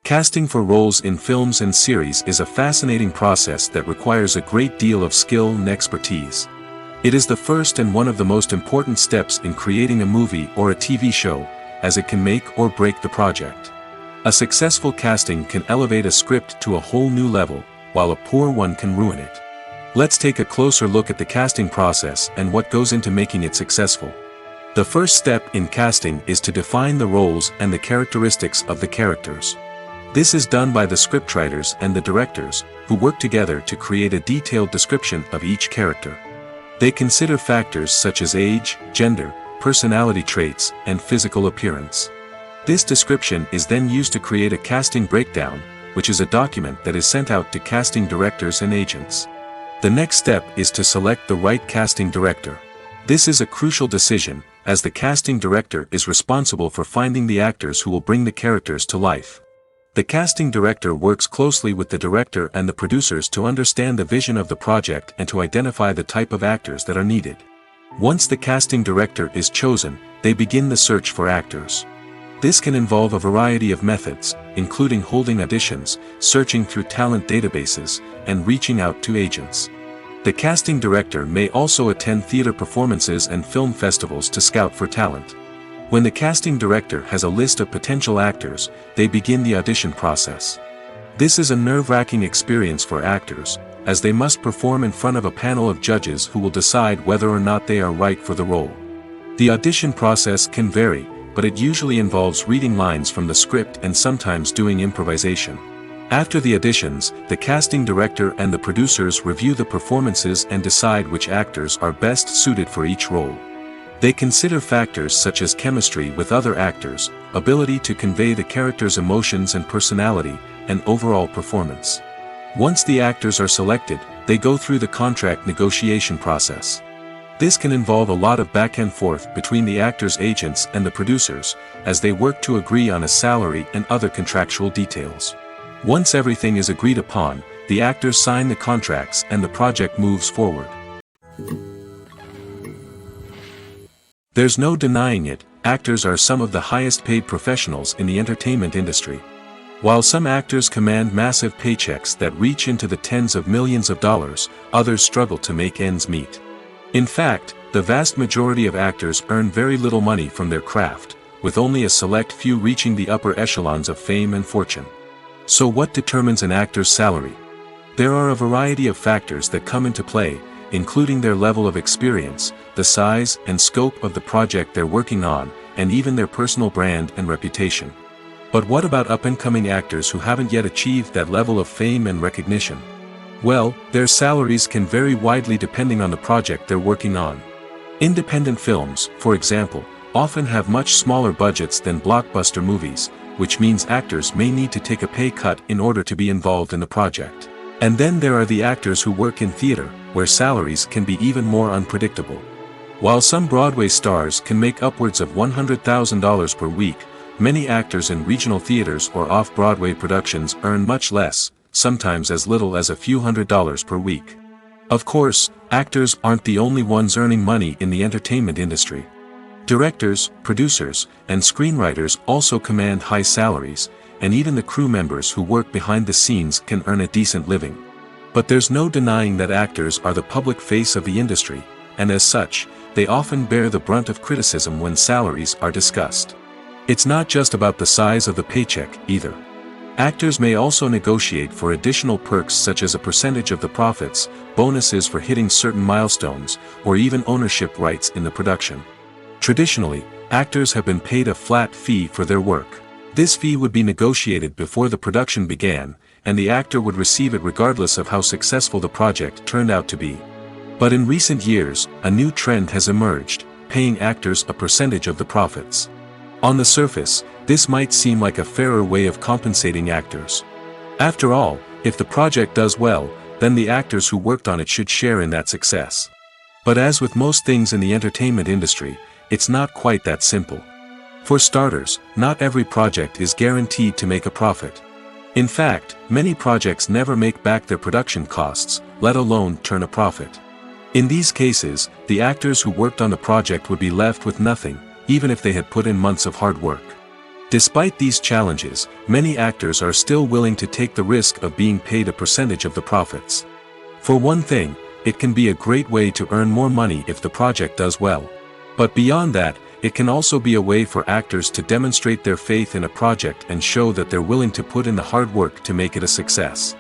Casting for roles in films and series is a fascinating process that requires a great deal of skill and expertise. It is the first and one of the most important steps in creating a movie or a TV show, as it can make or break the project. A successful casting can elevate a script to a whole new level, while a poor one can ruin it. Let's take a closer look at the casting process and what goes into making it successful. The first step in casting is to define the roles and the characteristics of the characters. This is done by the scriptwriters and the directors, who work together to create a detailed description of each character. They consider factors such as age, gender, personality traits, and physical appearance. This description is then used to create a casting breakdown, which is a document that is sent out to casting directors and agents. The next step is to select the right casting director. This is a crucial decision, as the casting director is responsible for finding the actors who will bring the characters to life. The casting director works closely with the director and the producers to understand the vision of the project and to identify the type of actors that are needed. Once the casting director is chosen, they begin the search for actors. This can involve a variety of methods, including holding auditions, searching through talent databases, and reaching out to agents. The casting director may also attend theater performances and film festivals to scout for talent. When the casting director has a list of potential actors, they begin the audition process. This is a nerve-wracking experience for actors, as they must perform in front of a panel of judges who will decide whether or not they are right for the role. The audition process can vary, but it usually involves reading lines from the script and sometimes doing improvisation. After the auditions, the casting director and the producers review the performances and decide which actors are best suited for each role. They consider factors such as chemistry with other actors, ability to convey the character's emotions and personality, and overall performance. Once the actors are selected, they go through the contract negotiation process. This can involve a lot of back and forth between the actors' agents and the producers, as they work to agree on a salary and other contractual details. Once everything is agreed upon, the actors sign the contracts and the project moves forward. There's no denying it, actors are some of the highest paid professionals in the entertainment industry. While some actors command massive paychecks that reach into the tens of millions of dollars, others struggle to make ends meet. In fact, the vast majority of actors earn very little money from their craft, with only a select few reaching the upper echelons of fame and fortune. So what determines an actor's salary? There are a variety of factors that come into play, including their level of experience, the size and scope of the project they're working on, and even their personal brand and reputation. But what about up-and-coming actors who haven't yet achieved that level of fame and recognition? Well, their salaries can vary widely depending on the project they're working on. Independent films, for example, often have much smaller budgets than blockbuster movies, which means actors may need to take a pay cut in order to be involved in the project. And then there are the actors who work in theater, where salaries can be even more unpredictable. While some Broadway stars can make upwards of $100,000 per week, many actors in regional theaters or off-Broadway productions earn much less, sometimes as little as a few $100s per week. Of course, actors aren't the only ones earning money in the entertainment industry. Directors, producers, and screenwriters also command high salaries, and even the crew members who work behind the scenes can earn a decent living. But there's no denying that actors are the public face of the industry, and as such, they often bear the brunt of criticism when salaries are discussed. It's not just about the size of the paycheck, either. Actors may also negotiate for additional perks such as a percentage of the profits, bonuses for hitting certain milestones, or even ownership rights in the production. Traditionally, actors have been paid a flat fee for their work. This fee would be negotiated before the production began, and the actor would receive it regardless of how successful the project turned out to be. But in recent years, a new trend has emerged, paying actors a percentage of the profits. On the surface, this might seem like a fairer way of compensating actors. After all, if the project does well, then the actors who worked on it should share in that success. But as with most things in the entertainment industry, it's not quite that simple. For starters, not every project is guaranteed to make a profit. In fact, many projects never make back their production costs, let alone turn a profit. In these cases, the actors who worked on the project would be left with nothing, even if they had put in months of hard work. Despite these challenges, many actors are still willing to take the risk of being paid a percentage of the profits. For one thing, it can be a great way to earn more money if the project does well. But beyond that, it can also be a way for actors to demonstrate their faith in a project and show that they're willing to put in the hard work to make it a success.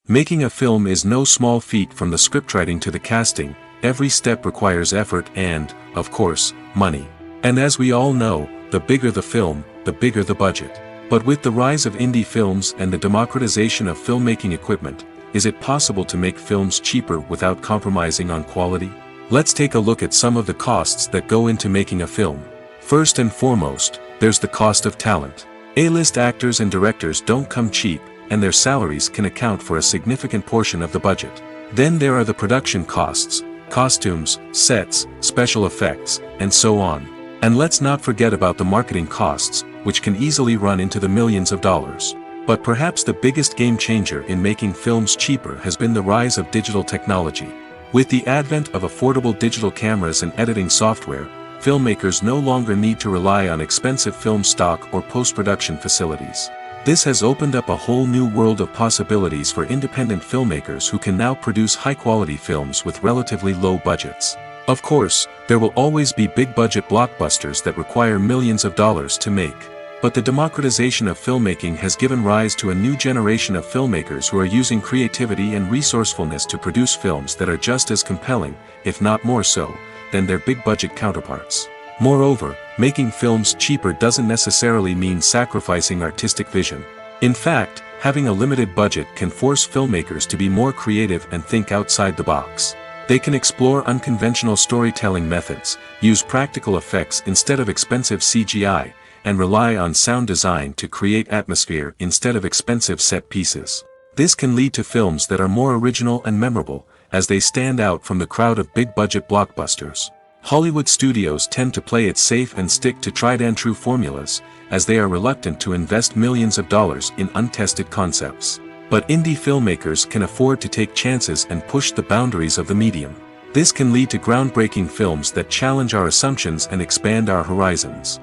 Making a film is no small feat. From the scriptwriting to the casting, every step requires effort and, of course, money. And as we all know, the bigger the film, the bigger the budget. But with the rise of indie films and the democratization of filmmaking equipment, is it possible to make films cheaper without compromising on quality? Let's take a look at some of the costs that go into making a film. First and foremost, there's the cost of talent. A-list actors and directors don't come cheap, and their salaries can account for a significant portion of the budget. Then there are the production costs, costumes, sets, special effects, and so on. And let's not forget about the marketing costs, which can easily run into the millions of dollars. But perhaps the biggest game changer in making films cheaper has been the rise of digital technology. With the advent of affordable digital cameras and editing software, filmmakers no longer need to rely on expensive film stock or post-production facilities. This has opened up a whole new world of possibilities for independent filmmakers who can now produce high-quality films with relatively low budgets. Of course, there will always be big-budget blockbusters that require millions of dollars to make. But the democratization of filmmaking has given rise to a new generation of filmmakers who are using creativity and resourcefulness to produce films that are just as compelling, if not more so, than their big-budget counterparts. Moreover, making films cheaper doesn't necessarily mean sacrificing artistic vision. In fact, having a limited budget can force filmmakers to be more creative and think outside the box. They can explore unconventional storytelling methods, use practical effects instead of expensive CGI, and rely on sound design to create atmosphere instead of expensive set pieces. This can lead to films that are more original and memorable, as they stand out from the crowd of big-budget blockbusters. Hollywood studios tend to play it safe and stick to tried-and-true formulas, as they are reluctant to invest millions of dollars in untested concepts. But indie filmmakers can afford to take chances and push the boundaries of the medium. This can lead to groundbreaking films that challenge our assumptions and expand our horizons.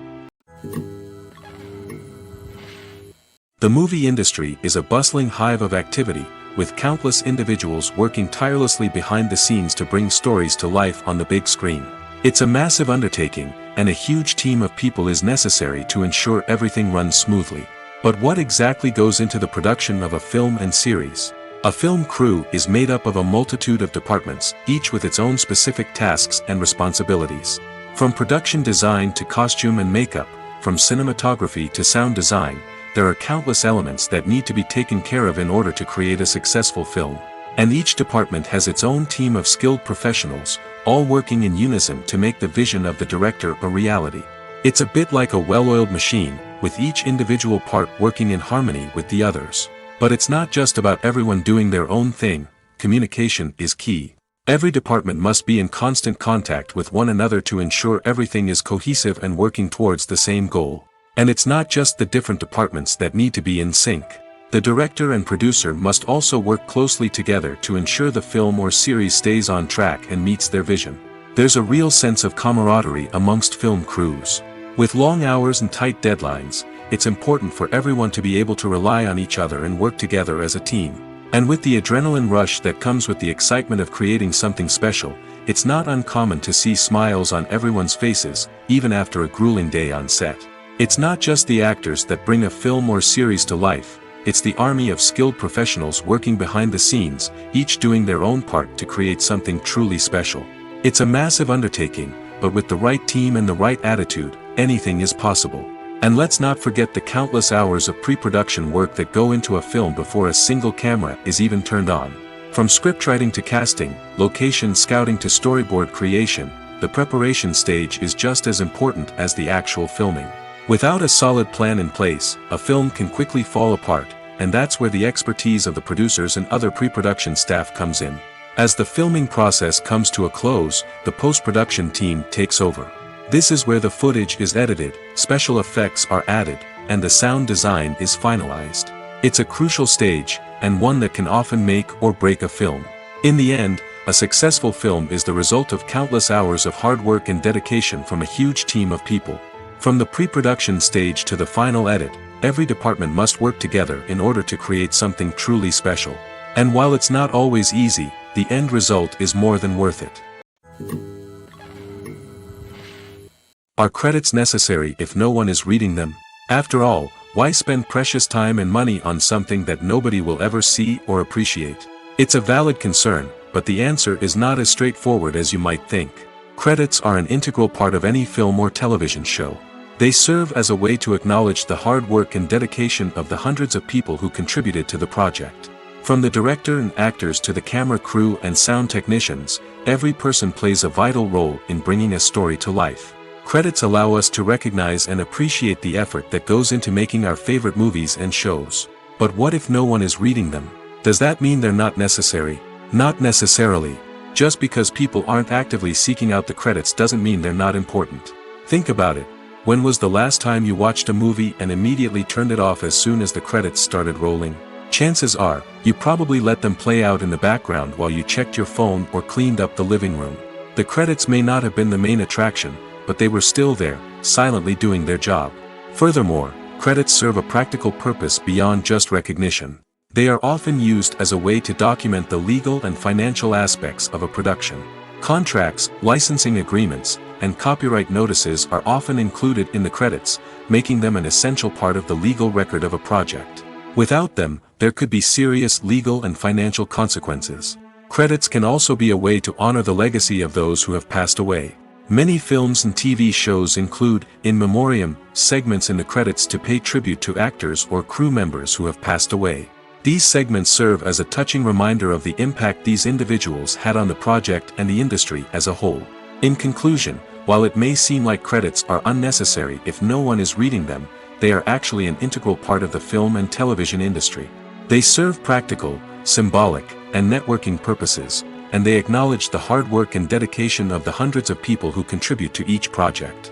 The movie industry is a bustling hive of activity, with countless individuals working tirelessly behind the scenes to bring stories to life on the big screen. It's a massive undertaking, and a huge team of people is necessary to ensure everything runs smoothly. But what exactly goes into the production of a film and series? A film crew is made up of a multitude of departments, each with its own specific tasks and responsibilities. From production design to costume and makeup, from cinematography to sound design, there are countless elements that need to be taken care of in order to create a successful film. And each department has its own team of skilled professionals, all working in unison to make the vision of the director a reality. It's a bit like a well-oiled machine, with each individual part working in harmony with the others. But it's not just about everyone doing their own thing. Communication is key. Every department must be in constant contact with one another to ensure everything is cohesive and working towards the same goal. And it's not just the different departments that need to be in sync. The director and producer must also work closely together to ensure the film or series stays on track and meets their vision. There's a real sense of camaraderie amongst film crews. With long hours and tight deadlines, it's important for everyone to be able to rely on each other and work together as a team. And with the adrenaline rush that comes with the excitement of creating something special, it's not uncommon to see smiles on everyone's faces, even after a grueling day on set. It's not just the actors that bring a film or series to life. It's the army of skilled professionals working behind the scenes, each doing their own part to create something truly special. It's a massive undertaking, but with the right team and the right attitude, anything is possible. And let's not forget the countless hours of pre-production work that go into a film before a single camera is even turned on. From scriptwriting to casting, location scouting to storyboard creation, the preparation stage is just as important as the actual filming. Without a solid plan in place, a film can quickly fall apart, and that's where the expertise of the producers and other pre-production staff comes in. As the filming process comes to a close, the post-production team takes over. This is where the footage is edited, special effects are added, and the sound design is finalized. It's a crucial stage, and one that can often make or break a film. In the end, a successful film is the result of countless hours of hard work and dedication from a huge team of people. From the pre-production stage to the final edit, every department must work together in order to create something truly special. And while it's not always easy, the end result is more than worth it. Are credits necessary if no one is reading them? After all, why spend precious time and money on something that nobody will ever see or appreciate? It's a valid concern, but the answer is not as straightforward as you might think. Credits are an integral part of any film or television show. They serve as a way to acknowledge the hard work and dedication of the hundreds of people who contributed to the project. From the director and actors to the camera crew and sound technicians, every person plays a vital role in bringing a story to life. Credits allow us to recognize and appreciate the effort that goes into making our favorite movies and shows. But what if no one is reading them? Does that mean they're not necessary? Not necessarily. Just because people aren't actively seeking out the credits doesn't mean they're not important. Think about it. When was the last time you watched a movie and immediately turned it off as soon as the credits started rolling? Chances are, you probably let them play out in the background while you checked your phone or cleaned up the living room. The credits may not have been the main attraction, but they were still there, silently doing their job. Furthermore, credits serve a practical purpose beyond just recognition. They are often used as a way to document the legal and financial aspects of a production. Contracts, licensing agreements, and copyright notices are often included in the credits, making them an essential part of the legal record of a project. Without them, there could be serious legal and financial consequences. Credits can also be a way to honor the legacy of those who have passed away. Many films and TV shows include, in memoriam, segments in the credits to pay tribute to actors or crew members who have passed away. These segments serve as a touching reminder of the impact these individuals had on the project and the industry as a whole. In conclusion, while it may seem like credits are unnecessary if no one is reading them, they are actually an integral part of the film and television industry. They serve practical, symbolic, and networking purposes, and they acknowledge the hard work and dedication of the hundreds of people who contribute to each project.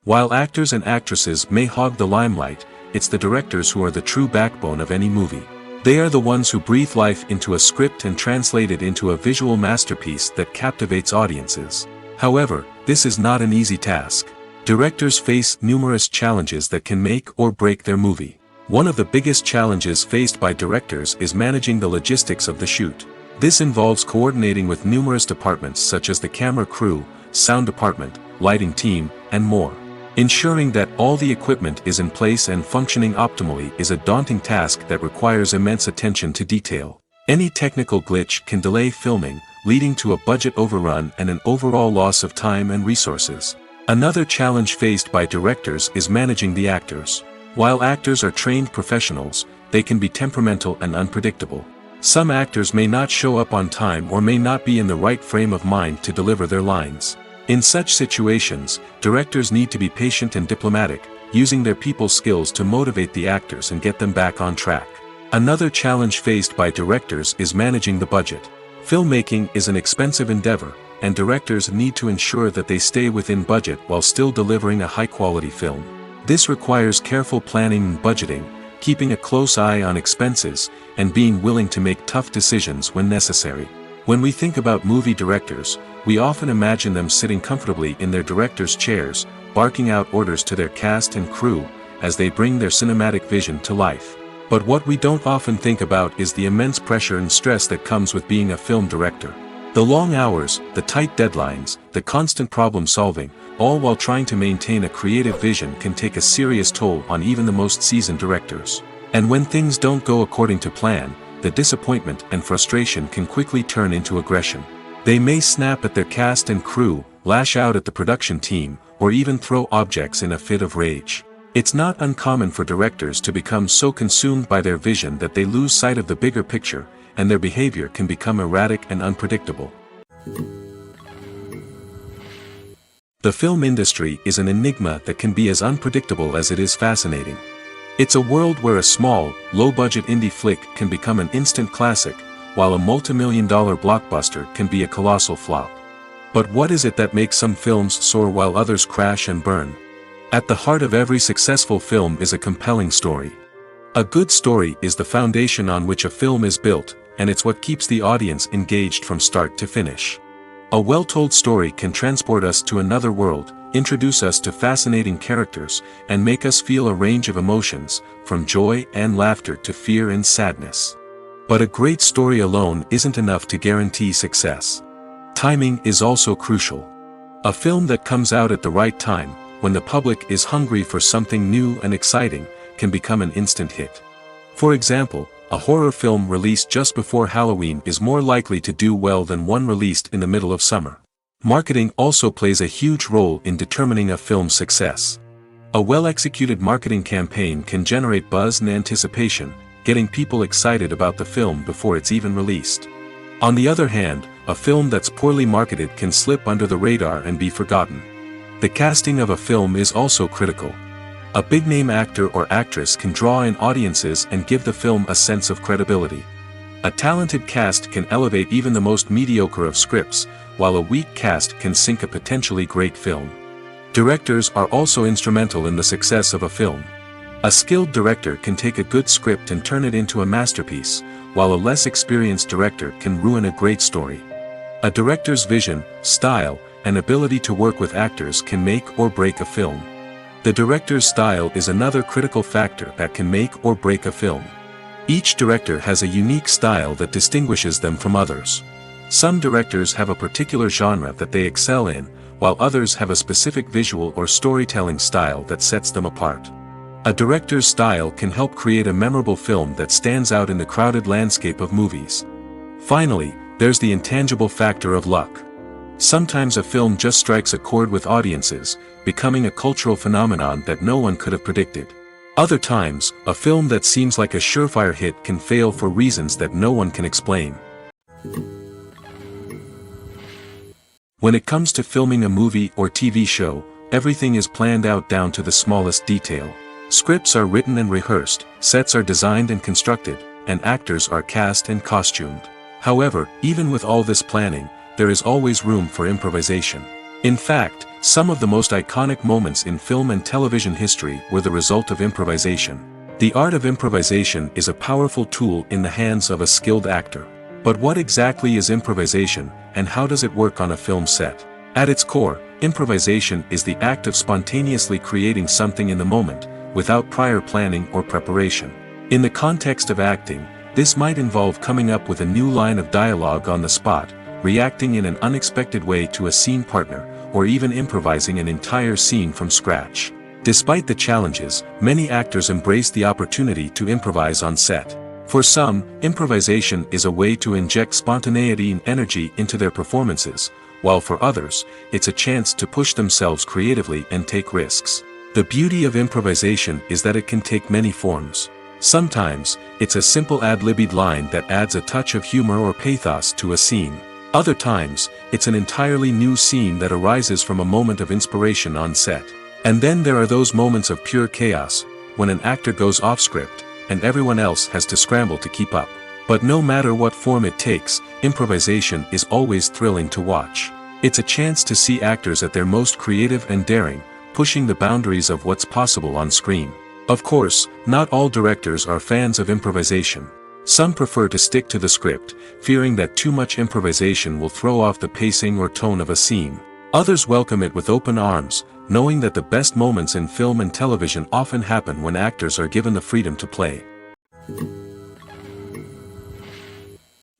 While actors and actresses may hog the limelight, it's the directors who are the true backbone of any movie. They are the ones who breathe life into a script and translate it into a visual masterpiece that captivates audiences. However, this is not an easy task. Directors face numerous challenges that can make or break their movie. One of the biggest challenges faced by directors is managing the logistics of the shoot. This involves coordinating with numerous departments such as the camera crew, sound department, lighting team, and more. Ensuring that all the equipment is in place and functioning optimally is a daunting task that requires immense attention to detail. Any technical glitch can delay filming, leading to a budget overrun and an overall loss of time and resources. Another challenge faced by directors is managing the actors. While actors are trained professionals, they can be temperamental and unpredictable. Some actors may not show up on time or may not be in the right frame of mind to deliver their lines. In such situations, directors need to be patient and diplomatic, using their people skills to motivate the actors and get them back on track. Another challenge faced by directors is managing the budget. Filmmaking is an expensive endeavor, and directors need to ensure that they stay within budget while still delivering a high-quality film. This requires careful planning and budgeting, keeping a close eye on expenses, and being willing to make tough decisions when necessary. When we think about movie directors, we often imagine them sitting comfortably in their director's chairs, barking out orders to their cast and crew, as they bring their cinematic vision to life. But what we don't often think about is the immense pressure and stress that comes with being a film director. The long hours, the tight deadlines, the constant problem solving, all while trying to maintain a creative vision can take a serious toll on even the most seasoned directors. And when things don't go according to plan, the disappointment and frustration can quickly turn into aggression. They may snap at their cast and crew, lash out at the production team, or even throw objects in a fit of rage. It's not uncommon for directors to become so consumed by their vision that they lose sight of the bigger picture, and their behavior can become erratic and unpredictable. The film industry is an enigma that can be as unpredictable as it is fascinating. It's a world where a small, low-budget indie flick can become an instant classic, while a multi-million-dollar blockbuster can be a colossal flop. But what is it that makes some films soar while others crash and burn? At the heart of every successful film is a compelling story. A good story is the foundation on which a film is built, and it's what keeps the audience engaged from start to finish. A well-told story can transport us to another world, introduce us to fascinating characters, and make us feel a range of emotions, from joy and laughter to fear and sadness. But a great story alone isn't enough to guarantee success. Timing is also crucial. A film that comes out at the right time, when the public is hungry for something new and exciting, can become an instant hit. For example, a horror film released just before Halloween is more likely to do well than one released in the middle of summer. Marketing also plays a huge role in determining a film's success. A well-executed marketing campaign can generate buzz and anticipation, getting people excited about the film before it's even released. On the other hand, a film that's poorly marketed can slip under the radar and be forgotten. The casting of a film is also critical. A big-name actor or actress can draw in audiences and give the film a sense of credibility. A talented cast can elevate even the most mediocre of scripts, while a weak cast can sink a potentially great film. Directors are also instrumental in the success of a film. A skilled director can take a good script and turn it into a masterpiece, while a less experienced director can ruin a great story. A director's vision, style, and ability to work with actors can make or break a film. The director's style is another critical factor that can make or break a film. Each director has a unique style that distinguishes them from others. Some directors have a particular genre that they excel in, while others have a specific visual or storytelling style that sets them apart. A director's style can help create a memorable film that stands out in the crowded landscape of movies. Finally, there's the intangible factor of luck. Sometimes a film just strikes a chord with audiences, becoming a cultural phenomenon that no one could have predicted. Other times, a film that seems like a surefire hit can fail for reasons that no one can explain. When it comes to filming a movie or TV show, everything is planned out down to the smallest detail. Scripts are written and rehearsed, sets are designed and constructed, and actors are cast and costumed. However, even with all this planning, there is always room for improvisation. In fact, some of the most iconic moments in film and television history were the result of improvisation. The art of improvisation is a powerful tool in the hands of a skilled actor. But what exactly is improvisation, and how does it work on a film set? At its core, improvisation is the act of spontaneously creating something in the moment, without prior planning or preparation. In the context of acting, this might involve coming up with a new line of dialogue on the spot, reacting in an unexpected way to a scene partner, or even improvising an entire scene from scratch. Despite the challenges, many actors embrace the opportunity to improvise on set. For some, improvisation is a way to inject spontaneity and energy into their performances, while for others, it's a chance to push themselves creatively and take risks. The beauty of improvisation is that it can take many forms. Sometimes, it's a simple ad-libbed line that adds a touch of humor or pathos to a scene. Other times, it's an entirely new scene that arises from a moment of inspiration on set. And then there are those moments of pure chaos, when an actor goes off script, and everyone else has to scramble to keep up. But no matter what form it takes, improvisation is always thrilling to watch. It's a chance to see actors at their most creative and daring, pushing the boundaries of what's possible on screen. Of course, not all directors are fans of improvisation. Some prefer to stick to the script, fearing that too much improvisation will throw off the pacing or tone of a scene. Others welcome it with open arms, knowing that the best moments in film and television often happen when actors are given the freedom to play.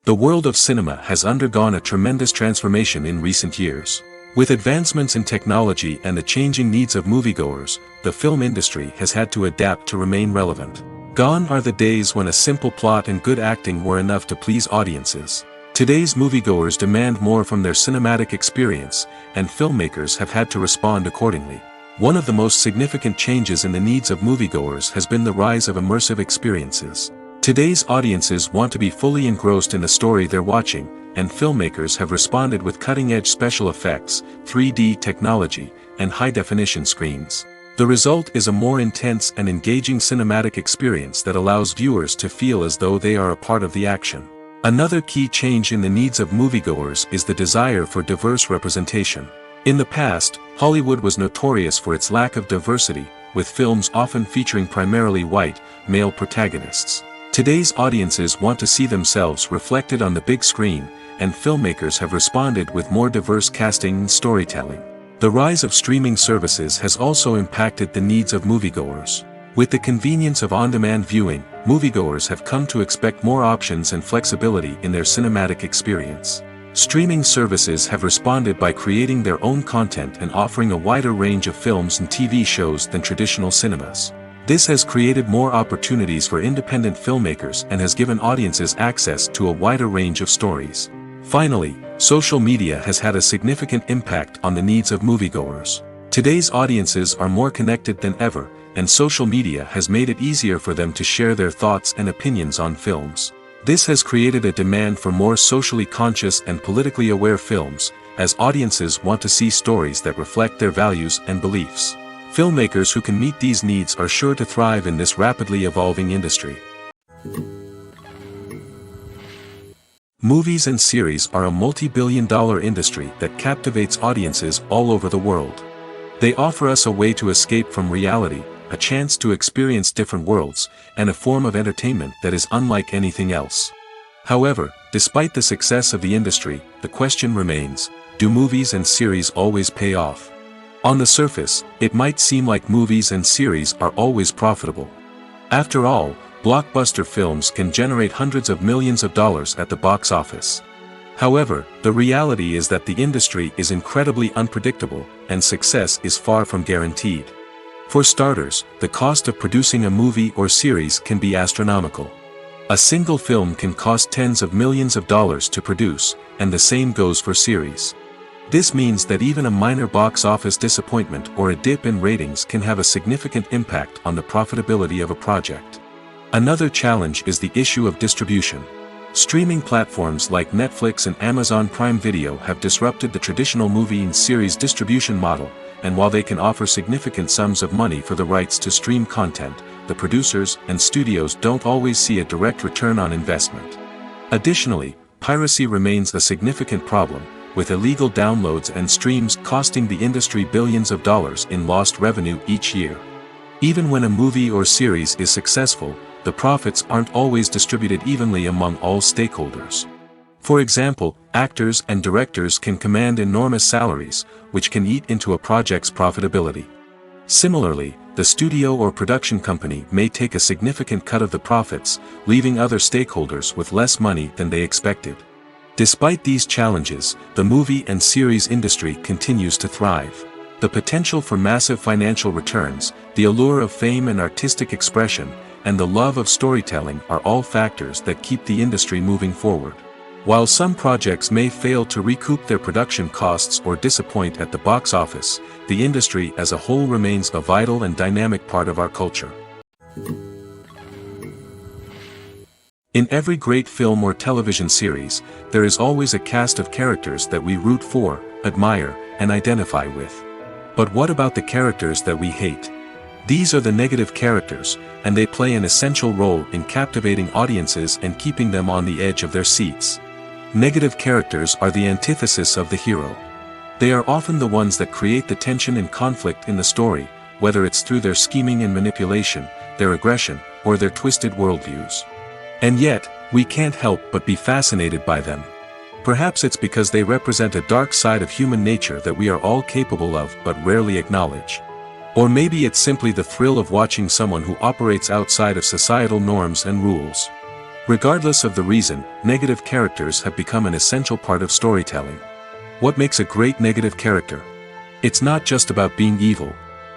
The world of cinema has undergone a tremendous transformation in recent years. With advancements in technology and the changing needs of moviegoers, the film industry has had to adapt to remain relevant. Gone are the days when a simple plot and good acting were enough to please audiences. Today's moviegoers demand more from their cinematic experience, and filmmakers have had to respond accordingly. One of the most significant changes in the needs of moviegoers has been the rise of immersive experiences. Today's audiences want to be fully engrossed in the story they're watching, and filmmakers have responded with cutting-edge special effects, 3D technology, and high-definition screens. The result is a more intense and engaging cinematic experience that allows viewers to feel as though they are a part of the action. Another key change in the needs of moviegoers is the desire for diverse representation. In the past, Hollywood was notorious for its lack of diversity, with films often featuring primarily white, male protagonists. Today's audiences want to see themselves reflected on the big screen, and filmmakers have responded with more diverse casting and storytelling. The rise of streaming services has also impacted the needs of moviegoers. With the convenience of on-demand viewing, moviegoers have come to expect more options and flexibility in their cinematic experience. Streaming services have responded by creating their own content and offering a wider range of films and TV shows than traditional cinemas. This has created more opportunities for independent filmmakers and has given audiences access to a wider range of stories. Finally, social media has had a significant impact on the needs of moviegoers. Today's audiences are more connected than ever, and social media has made it easier for them to share their thoughts and opinions on films. This has created a demand for more socially conscious and politically aware films, as audiences want to see stories that reflect their values and beliefs. Filmmakers who can meet these needs are sure to thrive in this rapidly evolving industry. Movies and series are a multi-billion-dollar industry that captivates audiences all over the world. They offer us a way to escape from reality, a chance to experience different worlds, and a form of entertainment that is unlike anything else. However, despite the success of the industry, the question remains, do movies and series always pay off? On the surface, it might seem like movies and series are always profitable. After all, blockbuster films can generate hundreds of millions of dollars at the box office. However, the reality is that the industry is incredibly unpredictable, and success is far from guaranteed. For starters, the cost of producing a movie or series can be astronomical. A single film can cost tens of millions of dollars to produce, and the same goes for series. This means that even a minor box office disappointment or a dip in ratings can have a significant impact on the profitability of a project. Another challenge is the issue of distribution. Streaming platforms like Netflix and Amazon Prime Video have disrupted the traditional movie and series distribution model, and while they can offer significant sums of money for the rights to stream content, the producers and studios don't always see a direct return on investment. Additionally, piracy remains a significant problem, with illegal downloads and streams costing the industry billions of dollars in lost revenue each year. Even when a movie or series is successful, the profits aren't always distributed evenly among all stakeholders. For example, actors and directors can command enormous salaries, which can eat into a project's profitability. Similarly, the studio or production company may take a significant cut of the profits, leaving other stakeholders with less money than they expected. Despite these challenges, the movie and series industry continues to thrive. The potential for massive financial returns, the allure of fame and artistic expression, and the love of storytelling are all factors that keep the industry moving forward. While some projects may fail to recoup their production costs or disappoint at the box office, the industry as a whole remains a vital and dynamic part of our culture. In every great film or television series, there is always a cast of characters that we root for, admire, and identify with. But what about the characters that we hate? These are the negative characters, and they play an essential role in captivating audiences and keeping them on the edge of their seats. Negative characters are the antithesis of the hero. They are often the ones that create the tension and conflict in the story, whether it's through their scheming and manipulation, their aggression, or their twisted worldviews. And yet, we can't help but be fascinated by them. Perhaps it's because they represent a dark side of human nature that we are all capable of but rarely acknowledge. Or maybe it's simply the thrill of watching someone who operates outside of societal norms and rules. Regardless of the reason, negative characters have become an essential part of storytelling. What makes a great negative character? It's not just about being evil.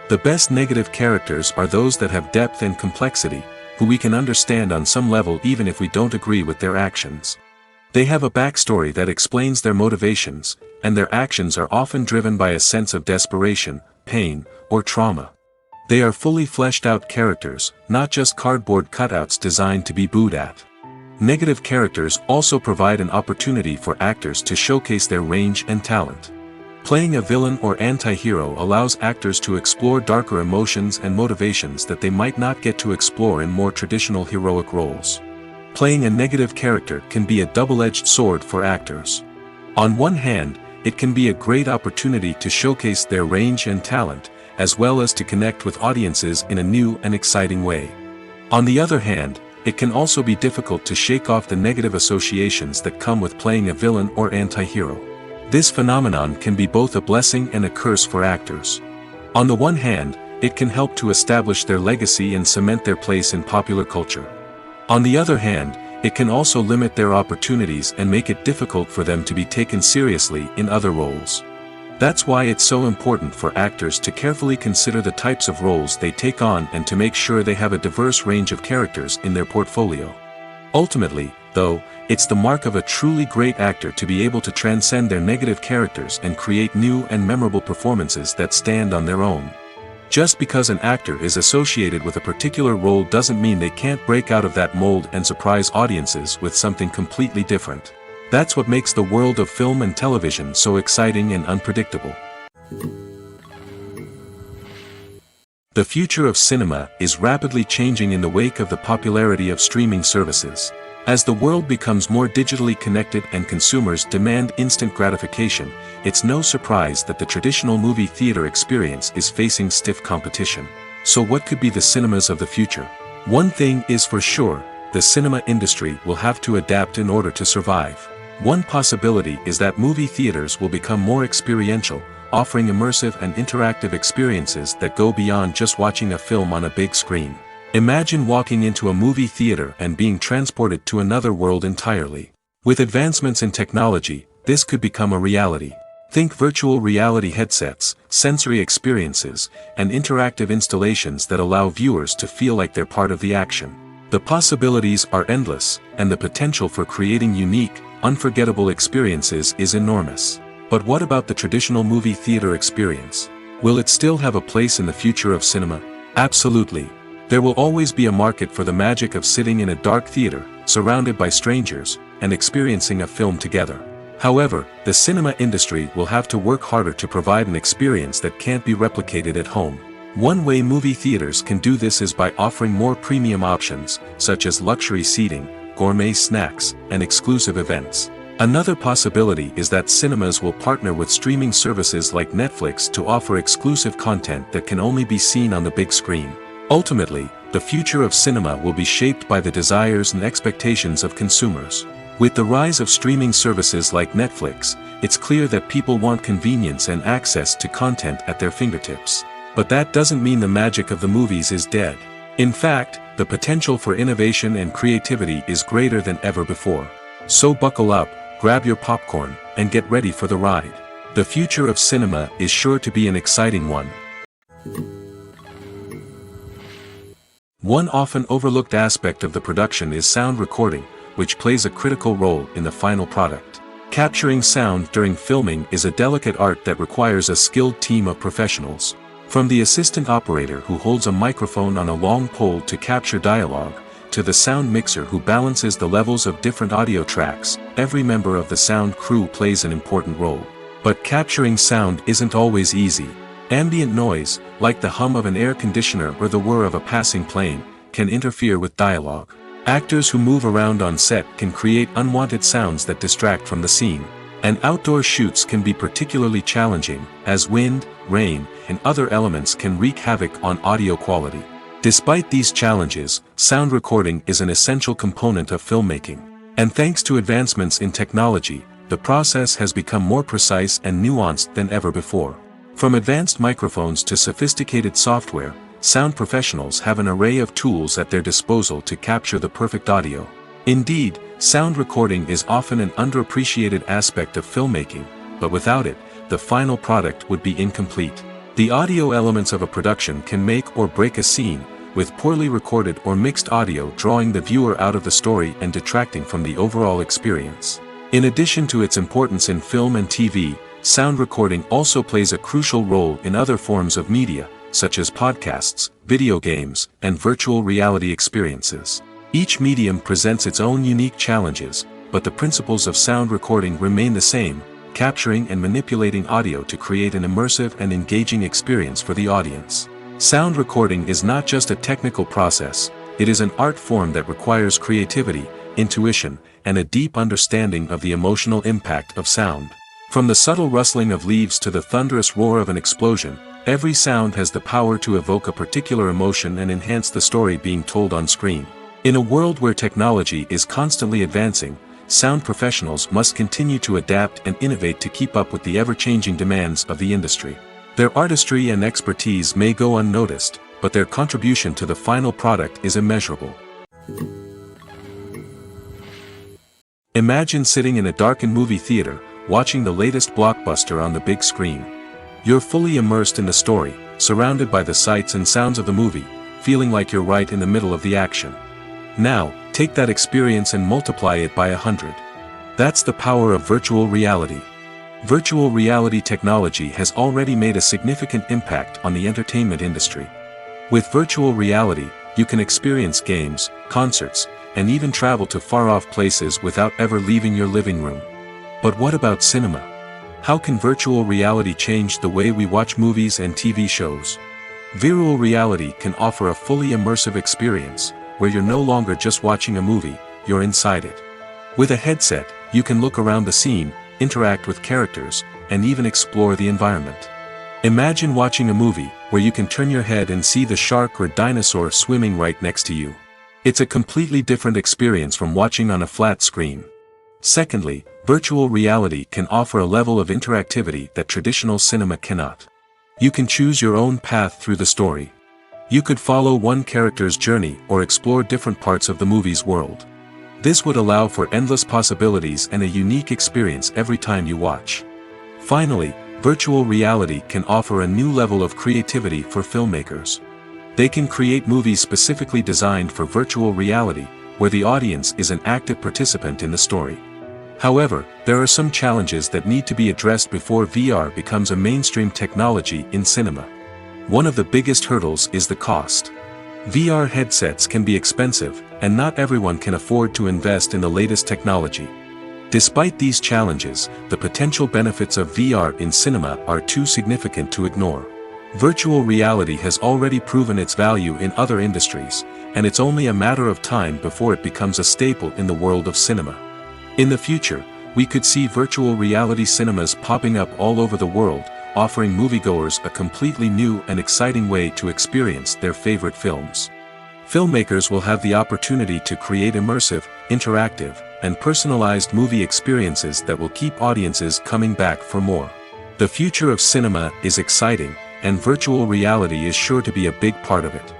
The best negative characters are those that have depth and complexity, who we can understand on some level even if we don't agree with their actions. They have a backstory that explains their motivations, and their actions are often driven by a sense of desperation, pain, or trauma. They are fully fleshed out characters, not just cardboard cutouts designed to be booed at. Negative characters also provide an opportunity for actors to showcase their range and talent. Playing a villain or anti-hero allows actors to explore darker emotions and motivations that they might not get to explore in more traditional heroic roles. Playing a negative character can be a double-edged sword for actors. On one hand, it can be a great opportunity to showcase their range and talent, as well as to connect with audiences in a new and exciting way. On the other hand, it can also be difficult to shake off the negative associations that come with playing a villain or anti-hero. This phenomenon can be both a blessing and a curse for actors. On the one hand, it can help to establish their legacy and cement their place in popular culture. On the other hand, it can also limit their opportunities and make it difficult for them to be taken seriously in other roles. That's why it's so important for actors to carefully consider the types of roles they take on and to make sure they have a diverse range of characters in their portfolio. Ultimately, though, it's the mark of a truly great actor to be able to transcend their negative characters and create new and memorable performances that stand on their own. Just because an actor is associated with a particular role doesn't mean they can't break out of that mold and surprise audiences with something completely different. That's what makes the world of film and television so exciting and unpredictable. The future of cinema is rapidly changing in the wake of the popularity of streaming services. As the world becomes more digitally connected and consumers demand instant gratification, it's no surprise that the traditional movie theater experience is facing stiff competition. So what could be the cinemas of the future? One thing is for sure, the cinema industry will have to adapt in order to survive. One possibility is that movie theaters will become more experiential, offering immersive and interactive experiences that go beyond just watching a film on a big screen. Imagine walking into a movie theater and being transported to another world entirely. With advancements in technology, this could become a reality. Think virtual reality headsets, sensory experiences, and interactive installations that allow viewers to feel like they're part of the action. The possibilities are endless, and the potential for creating unique, unforgettable experiences is enormous. But what about the traditional movie theater experience? Will it still have a place in the future of cinema? Absolutely. There will always be a market for the magic of sitting in a dark theater, surrounded by strangers, and experiencing a film together. However, the cinema industry will have to work harder to provide an experience that can't be replicated at home. One way movie theaters can do this is by offering more premium options, such as luxury seating, gourmet snacks, and exclusive events. Another possibility is that cinemas will partner with streaming services like Netflix to offer exclusive content that can only be seen on the big screen. Ultimately, the future of cinema will be shaped by the desires and expectations of consumers. With the rise of streaming services like Netflix, it's clear that people want convenience and access to content at their fingertips. But that doesn't mean the magic of the movies is dead. In fact, the potential for innovation and creativity is greater than ever before. So buckle up, grab your popcorn, and get ready for the ride. The future of cinema is sure to be an exciting one. One often overlooked aspect of the production is sound recording, which plays a critical role in the final product. Capturing sound during filming is a delicate art that requires a skilled team of professionals. From the assistant operator who holds a microphone on a long pole to capture dialogue, to the sound mixer who balances the levels of different audio tracks, every member of the sound crew plays an important role. But capturing sound isn't always easy. Ambient noise, like the hum of an air conditioner or the whir of a passing plane, can interfere with dialogue. Actors who move around on set can create unwanted sounds that distract from the scene. And outdoor shoots can be particularly challenging, as wind, rain, and other elements can wreak havoc on audio quality. Despite these challenges, sound recording is an essential component of filmmaking. And thanks to advancements in technology, the process has become more precise and nuanced than ever before. From advanced microphones to sophisticated software, sound professionals have an array of tools at their disposal to capture the perfect audio. Indeed, sound recording is often an underappreciated aspect of filmmaking, but without it, the final product would be incomplete. The audio elements of a production can make or break a scene, with poorly recorded or mixed audio drawing the viewer out of the story and detracting from the overall experience. In addition to its importance in film and TV, sound recording also plays a crucial role in other forms of media, such as podcasts, video games, and virtual reality experiences. Each medium presents its own unique challenges, but the principles of sound recording remain the same, capturing and manipulating audio to create an immersive and engaging experience for the audience. Sound recording is not just a technical process, it is an art form that requires creativity, intuition, and a deep understanding of the emotional impact of sound. From the subtle rustling of leaves to the thunderous roar of an explosion, every sound has the power to evoke a particular emotion and enhance the story being told on screen. In a world where technology is constantly advancing, sound professionals must continue to adapt and innovate to keep up with the ever-changing demands of the industry. Their artistry and expertise may go unnoticed, but their contribution to the final product is immeasurable. Imagine sitting in a darkened movie theater, watching the latest blockbuster on the big screen. You're fully immersed in the story, surrounded by the sights and sounds of the movie, feeling like you're right in the middle of the action. Now, take that experience and multiply it by 100. That's the power of virtual reality. Virtual reality technology has already made a significant impact on the entertainment industry. With virtual reality, you can experience games, concerts, and even travel to far-off places without ever leaving your living room. But what about cinema? How can virtual reality change the way we watch movies and TV shows? Virtual reality can offer a fully immersive experience, where you're no longer just watching a movie, you're inside it. With a headset, you can look around the scene, interact with characters, and even explore the environment. Imagine watching a movie, where you can turn your head and see the shark or dinosaur swimming right next to you. It's a completely different experience from watching on a flat screen. Secondly, virtual reality can offer a level of interactivity that traditional cinema cannot. You can choose your own path through the story. You could follow one character's journey or explore different parts of the movie's world. This would allow for endless possibilities and a unique experience every time you watch. Finally, virtual reality can offer a new level of creativity for filmmakers. They can create movies specifically designed for virtual reality, where the audience is an active participant in the story. However, there are some challenges that need to be addressed before VR becomes a mainstream technology in cinema. One of the biggest hurdles is the cost. VR headsets can be expensive, and not everyone can afford to invest in the latest technology. Despite these challenges, the potential benefits of VR in cinema are too significant to ignore. Virtual reality has already proven its value in other industries, and it's only a matter of time before it becomes a staple in the world of cinema. In the future, we could see virtual reality cinemas popping up all over the world, offering moviegoers a completely new and exciting way to experience their favorite films. Filmmakers will have the opportunity to create immersive, interactive, and personalized movie experiences that will keep audiences coming back for more. The future of cinema is exciting, and virtual reality is sure to be a big part of it.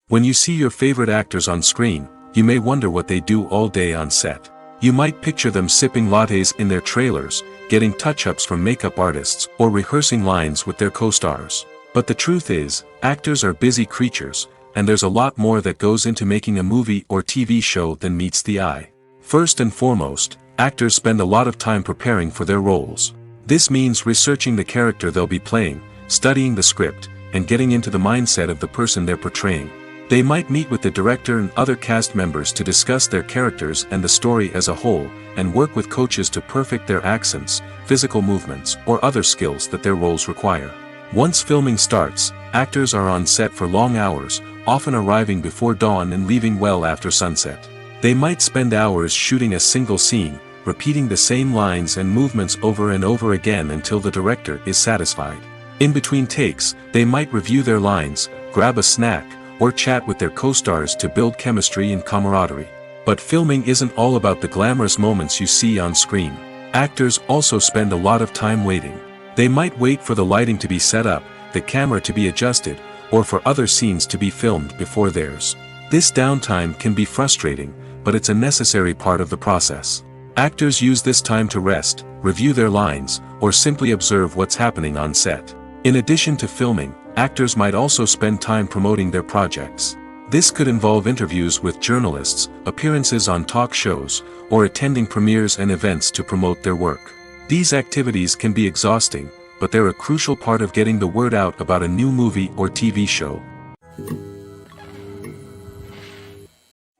When you see your favorite actors on screen, you may wonder what they do all day on set. You might picture them sipping lattes in their trailers, getting touch-ups from makeup artists, or rehearsing lines with their co-stars. But the truth is, actors are busy creatures, and there's a lot more that goes into making a movie or TV show than meets the eye. First and foremost, actors spend a lot of time preparing for their roles. This means researching the character they'll be playing, studying the script, and getting into the mindset of the person they're portraying. They might meet with the director and other cast members to discuss their characters and the story as a whole, and work with coaches to perfect their accents, physical movements, or other skills that their roles require. Once filming starts, actors are on set for long hours, often arriving before dawn and leaving well after sunset. They might spend hours shooting a single scene, repeating the same lines and movements over and over again until the director is satisfied. In between takes, they might review their lines, grab a snack, or chat with their co-stars to build chemistry and camaraderie. But filming isn't all about the glamorous moments you see on screen. Actors also spend a lot of time waiting. They might wait for the lighting to be set up, the camera to be adjusted, or for other scenes to be filmed before theirs. This downtime can be frustrating, but it's a necessary part of the process. Actors use this time to rest, review their lines, or simply observe what's happening on set. In addition to filming, actors might also spend time promoting their projects. This could involve interviews with journalists, appearances on talk shows, or attending premieres and events to promote their work. These activities can be exhausting, but they're a crucial part of getting the word out about a new movie or TV show.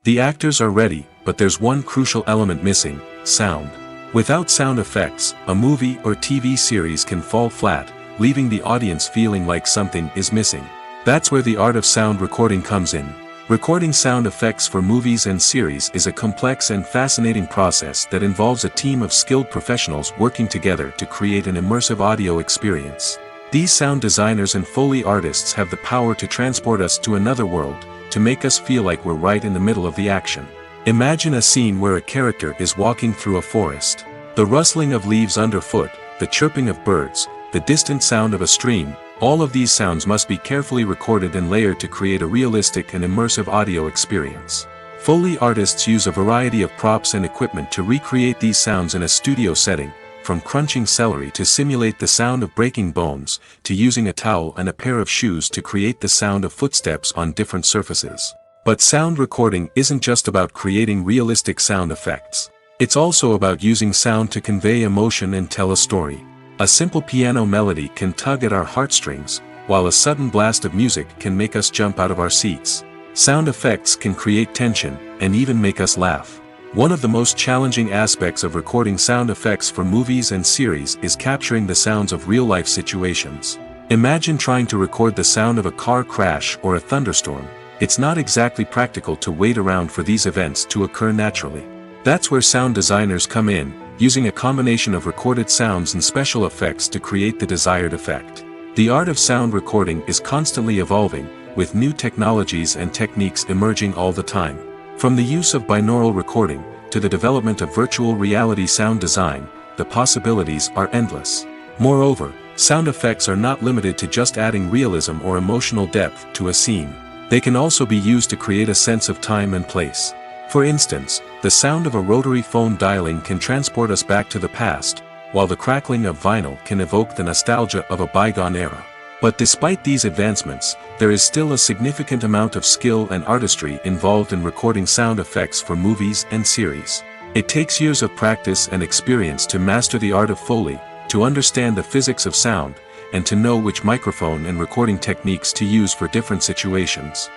The actors are ready, but there's one crucial element missing: sound. Without sound effects, a movie or TV series can fall flat, leaving the audience feeling like something is missing. That's where the art of sound recording comes in. Recording sound effects for movies and series is a complex and fascinating process that involves a team of skilled professionals working together to create an immersive audio experience. These sound designers and Foley artists have the power to transport us to another world, to make us feel like we're right in the middle of the action. Imagine a scene where a character is walking through a forest. The rustling of leaves underfoot, the chirping of birds, the distant sound of a stream, all of these sounds must be carefully recorded and layered to create a realistic and immersive audio experience. Foley artists use a variety of props and equipment to recreate these sounds in a studio setting, from crunching celery to simulate the sound of breaking bones, to using a towel and a pair of shoes to create the sound of footsteps on different surfaces. But sound recording isn't just about creating realistic sound effects. It's also about using sound to convey emotion and tell a story. A simple piano melody can tug at our heartstrings, while a sudden blast of music can make us jump out of our seats. Sound effects can create tension, and even make us laugh. One of the most challenging aspects of recording sound effects for movies and series is capturing the sounds of real-life situations. Imagine trying to record the sound of a car crash or a thunderstorm. It's not exactly practical to wait around for these events to occur naturally. That's where sound designers come in, using a combination of recorded sounds and special effects to create the desired effect. The art of sound recording is constantly evolving, with new technologies and techniques emerging all the time. From the use of binaural recording, to the development of virtual reality sound design, the possibilities are endless. Moreover, sound effects are not limited to just adding realism or emotional depth to a scene. They can also be used to create a sense of time and place. For instance, the sound of a rotary phone dialing can transport us back to the past, while the crackling of vinyl can evoke the nostalgia of a bygone era. But despite these advancements, there is still a significant amount of skill and artistry involved in recording sound effects for movies and series. It takes years of practice and experience to master the art of Foley, to understand the physics of sound, and to know which microphone and recording techniques to use for different situations.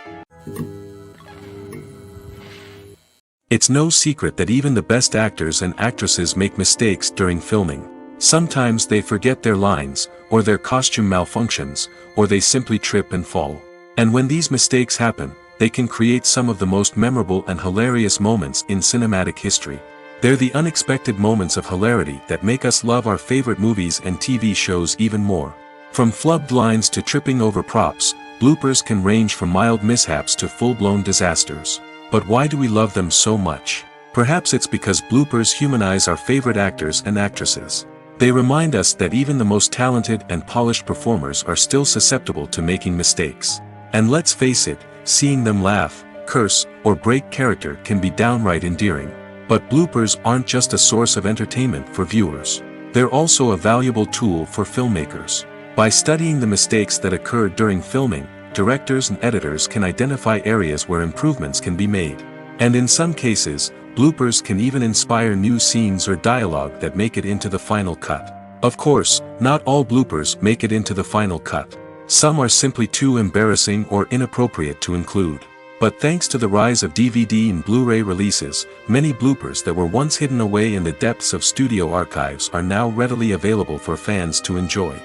It's no secret that even the best actors and actresses make mistakes during filming. Sometimes they forget their lines, or their costume malfunctions, or they simply trip and fall. And when these mistakes happen, they can create some of the most memorable and hilarious moments in cinematic history. They're the unexpected moments of hilarity that make us love our favorite movies and TV shows even more. From flubbed lines to tripping over props, bloopers can range from mild mishaps to full-blown disasters. But why do we love them so much? Perhaps it's because bloopers humanize our favorite actors and actresses. They remind us that even the most talented and polished performers are still susceptible to making mistakes. And let's face it, seeing them laugh, curse, or break character can be downright endearing. But bloopers aren't just a source of entertainment for viewers. They're also a valuable tool for filmmakers. By studying the mistakes that occurred during filming, directors and editors can identify areas where improvements can be made. And in some cases, bloopers can even inspire new scenes or dialogue that make it into the final cut. Of course, not all bloopers make it into the final cut. Some are simply too embarrassing or inappropriate to include. But thanks to the rise of DVD and Blu-ray releases, many bloopers that were once hidden away in the depths of studio archives are now readily available for fans to enjoy.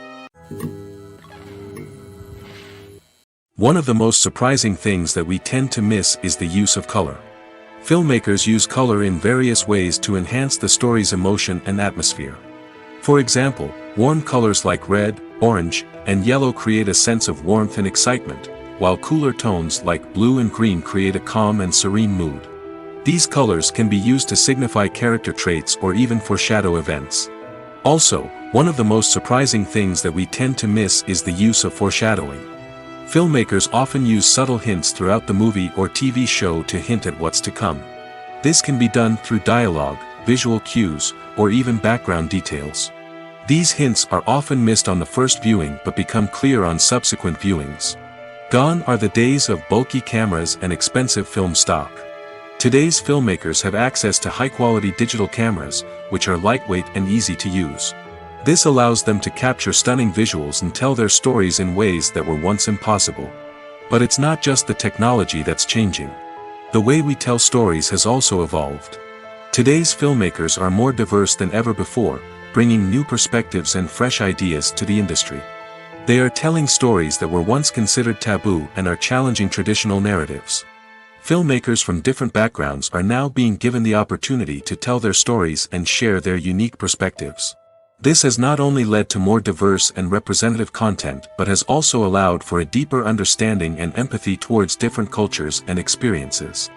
One of the most surprising things that we tend to miss is the use of color. Filmmakers use color in various ways to enhance the story's emotion and atmosphere. For example, warm colors like red, orange, and yellow create a sense of warmth and excitement, while cooler tones like blue and green create a calm and serene mood. These colors can be used to signify character traits or even foreshadow events. Also, one of the most surprising things that we tend to miss is the use of foreshadowing. Filmmakers often use subtle hints throughout the movie or TV show to hint at what's to come. This can be done through dialogue, visual cues, or even background details. These hints are often missed on the first viewing but become clear on subsequent viewings. Gone are the days of bulky cameras and expensive film stock. Today's filmmakers have access to high-quality digital cameras, which are lightweight and easy to use. This allows them to capture stunning visuals and tell their stories in ways that were once impossible. But it's not just the technology that's changing. The way we tell stories has also evolved. Today's filmmakers are more diverse than ever before, bringing new perspectives and fresh ideas to the industry. They are telling stories that were once considered taboo and are challenging traditional narratives. Filmmakers from different backgrounds are now being given the opportunity to tell their stories and share their unique perspectives. This has not only led to more diverse and representative content but has also allowed for a deeper understanding and empathy towards different cultures and experiences.